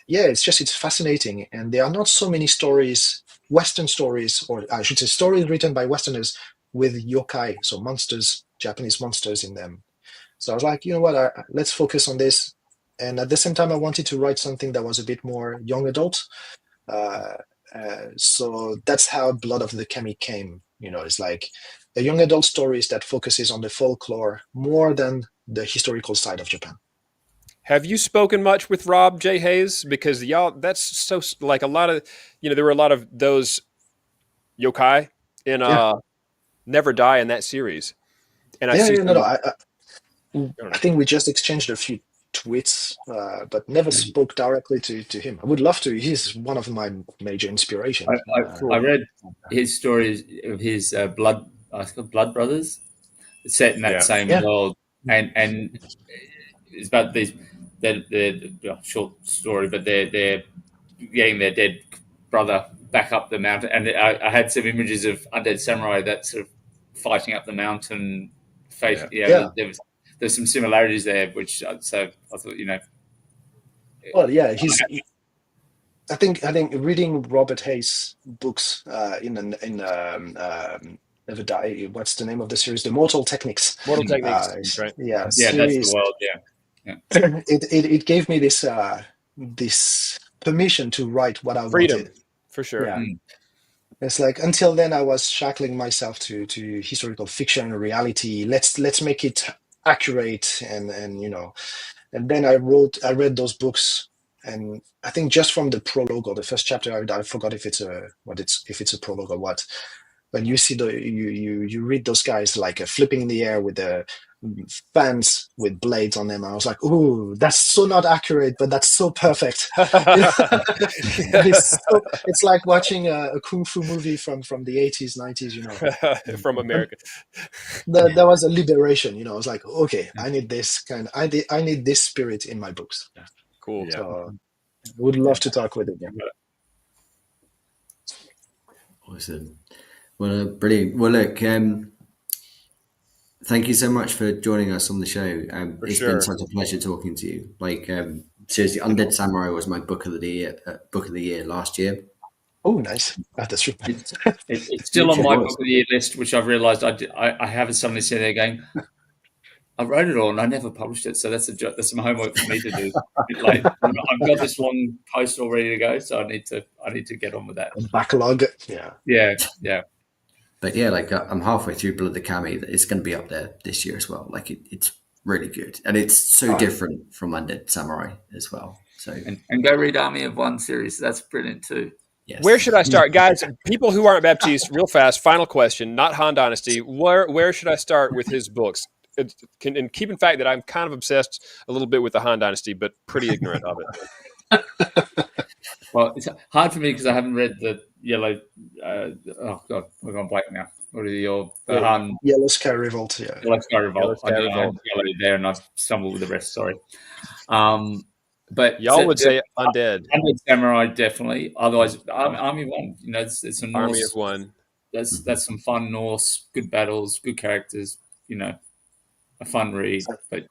yeah, it's fascinating, and there are not so many stories, Western stories, or I should say stories written by Westerners with yokai, so monsters, Japanese monsters in them. So I was like, you know what, let's focus on this. And at the same time, I wanted to write something that was a bit more young adult. Uh, so that's how Blood of the Kami came. It's like a young adult stories that focuses on the folklore more than the historical side of Japan. Have you spoken much with Rob J. Hayes? Because y'all, that's so like a lot of, there were a lot of those yokai in Yeah, Never Die in that series, and I yeah, see yeah. No, no. some. I, I don't I know. think we just exchanged a few tweets, but never spoke directly to him. I would love to. He's one of my major inspirations. I read his stories of his blood brothers, set in that same world, and it's about these. They're short story, but they're getting their dead brother back up the mountain, and I had some images of undead samurai that sort of fighting up the mountain. There's some similarities there, which so I thought, Well, yeah, I think reading Robert Hayes' books Never Die. What's the name of the series? The Mortal Techniques. Mortal Techniques, right? Yeah, that's the world. Yeah. It gave me this this permission to write what I wanted. For sure. Yeah. It's like, until then I was shackling myself to historical fiction and reality. Let's make it accurate, and then I read those books, and I think just from the prologue or the first chapter, I forgot if it's a prologue or what. When you see you read those guys like flipping in the air with the fans with blades on them, I was like, "Ooh, that's so not accurate, but that's so perfect." It's like watching a kung fu movie from the 80s, 90s, from America. There was a liberation, I was like, okay, I need this I need this spirit in my books. Cool. So I would love to talk with him. Awesome. Well, brilliant. Well, look, thank you so much for joining us on the show. It's been such a pleasure talking to you. Like, seriously, Undead Samurai was my book of the year last year. Oh, nice. That's true. It's still on my book of the year list, which I've realised I haven't suddenly seen it again. I wrote it all and I never published it, so that's some homework for me to do. Like, I've got this long post all ready to go, so I need to get on with that. Backlog. Yeah. But yeah, like I'm halfway through Blood the Kami. It's going to be up there this year as well. Like it's really good, and it's so different from Undead Samurai as well. So and go read Army of One series. That's brilliant too. Yes. Where should I start, guys? People who aren't Baptiste, real fast. Final question, not Han Dynasty. Where should I start with his books? And keep in fact that I'm kind of obsessed a little bit with the Han Dynasty, but pretty ignorant of it. Well, it's hard for me because I haven't read the Yellow. Oh God, we're going blank now. What are your Han? Yellow Sky Revolt? Yeah. Yellow Sky Revolt. I know Yellow there, and I've stumbled with the rest. Sorry. But y'all would say Undead. Undead Samurai, definitely. Otherwise, Army of One. It's some Norse, Army of One. That's some fun Norse, good battles, good characters. A fun read, but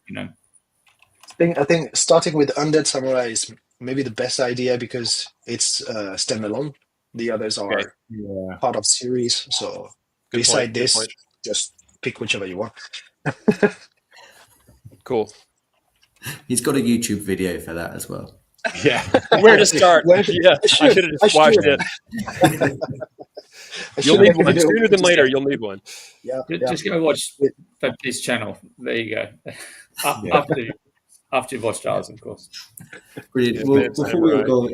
I think starting with Undead Samurai is maybe the best idea because it's standalone. The others are part of series. So beside this, just pick whichever you want. Cool. He's got a YouTube video for that as well. Yeah. Where to start? I should have just watched it. You'll need one sooner than later. You'll need one. Yeah. Just go watch Baptiste's channel. There you go. After you've watched ours, of course. Brilliant. Well, before we go,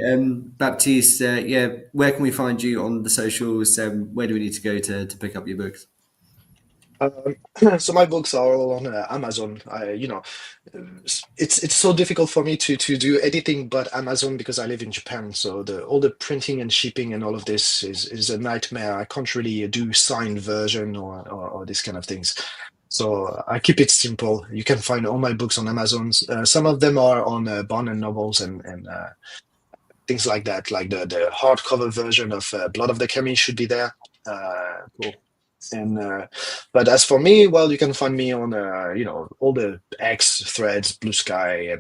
Baptiste, where can we find you on the socials? Where do we need to go to pick up your books? So my books are all on Amazon. It's so difficult for me to do anything but Amazon because I live in Japan. So all the printing and shipping and all of this is a nightmare. I can't really do signed version or this kind of things. So I keep it simple. You can find all my books on Amazon. Some of them are on Barnes and Nobles and things like that. Like the hardcover version of Blood of the Kami should be there. Cool. And but as for me, well, you can find me on all the X, Threads, Blue Sky,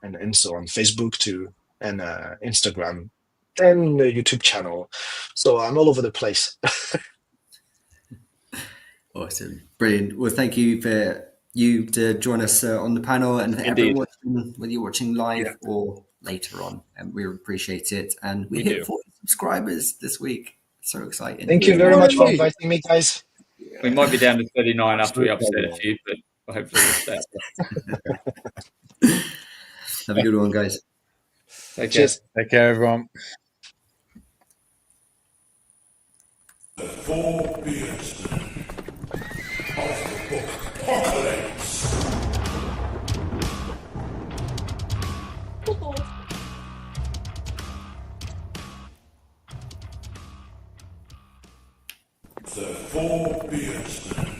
and so on, Facebook too, and Instagram, and the YouTube channel. So I'm all over the place. Awesome, brilliant. Well, thank you for you to join us on the panel, and for everyone watching, whether you're watching live or later on, and we appreciate it. And we hit 40 subscribers this week. So exciting! Thank you very much for inviting me, guys. We might be down to 39 after we upset a few, but hopefully we'll stay. Have a good one, guys. Take care. Take care, everyone. The Four Beardsmen of the Bookpockalypse. The Four Beardsmen.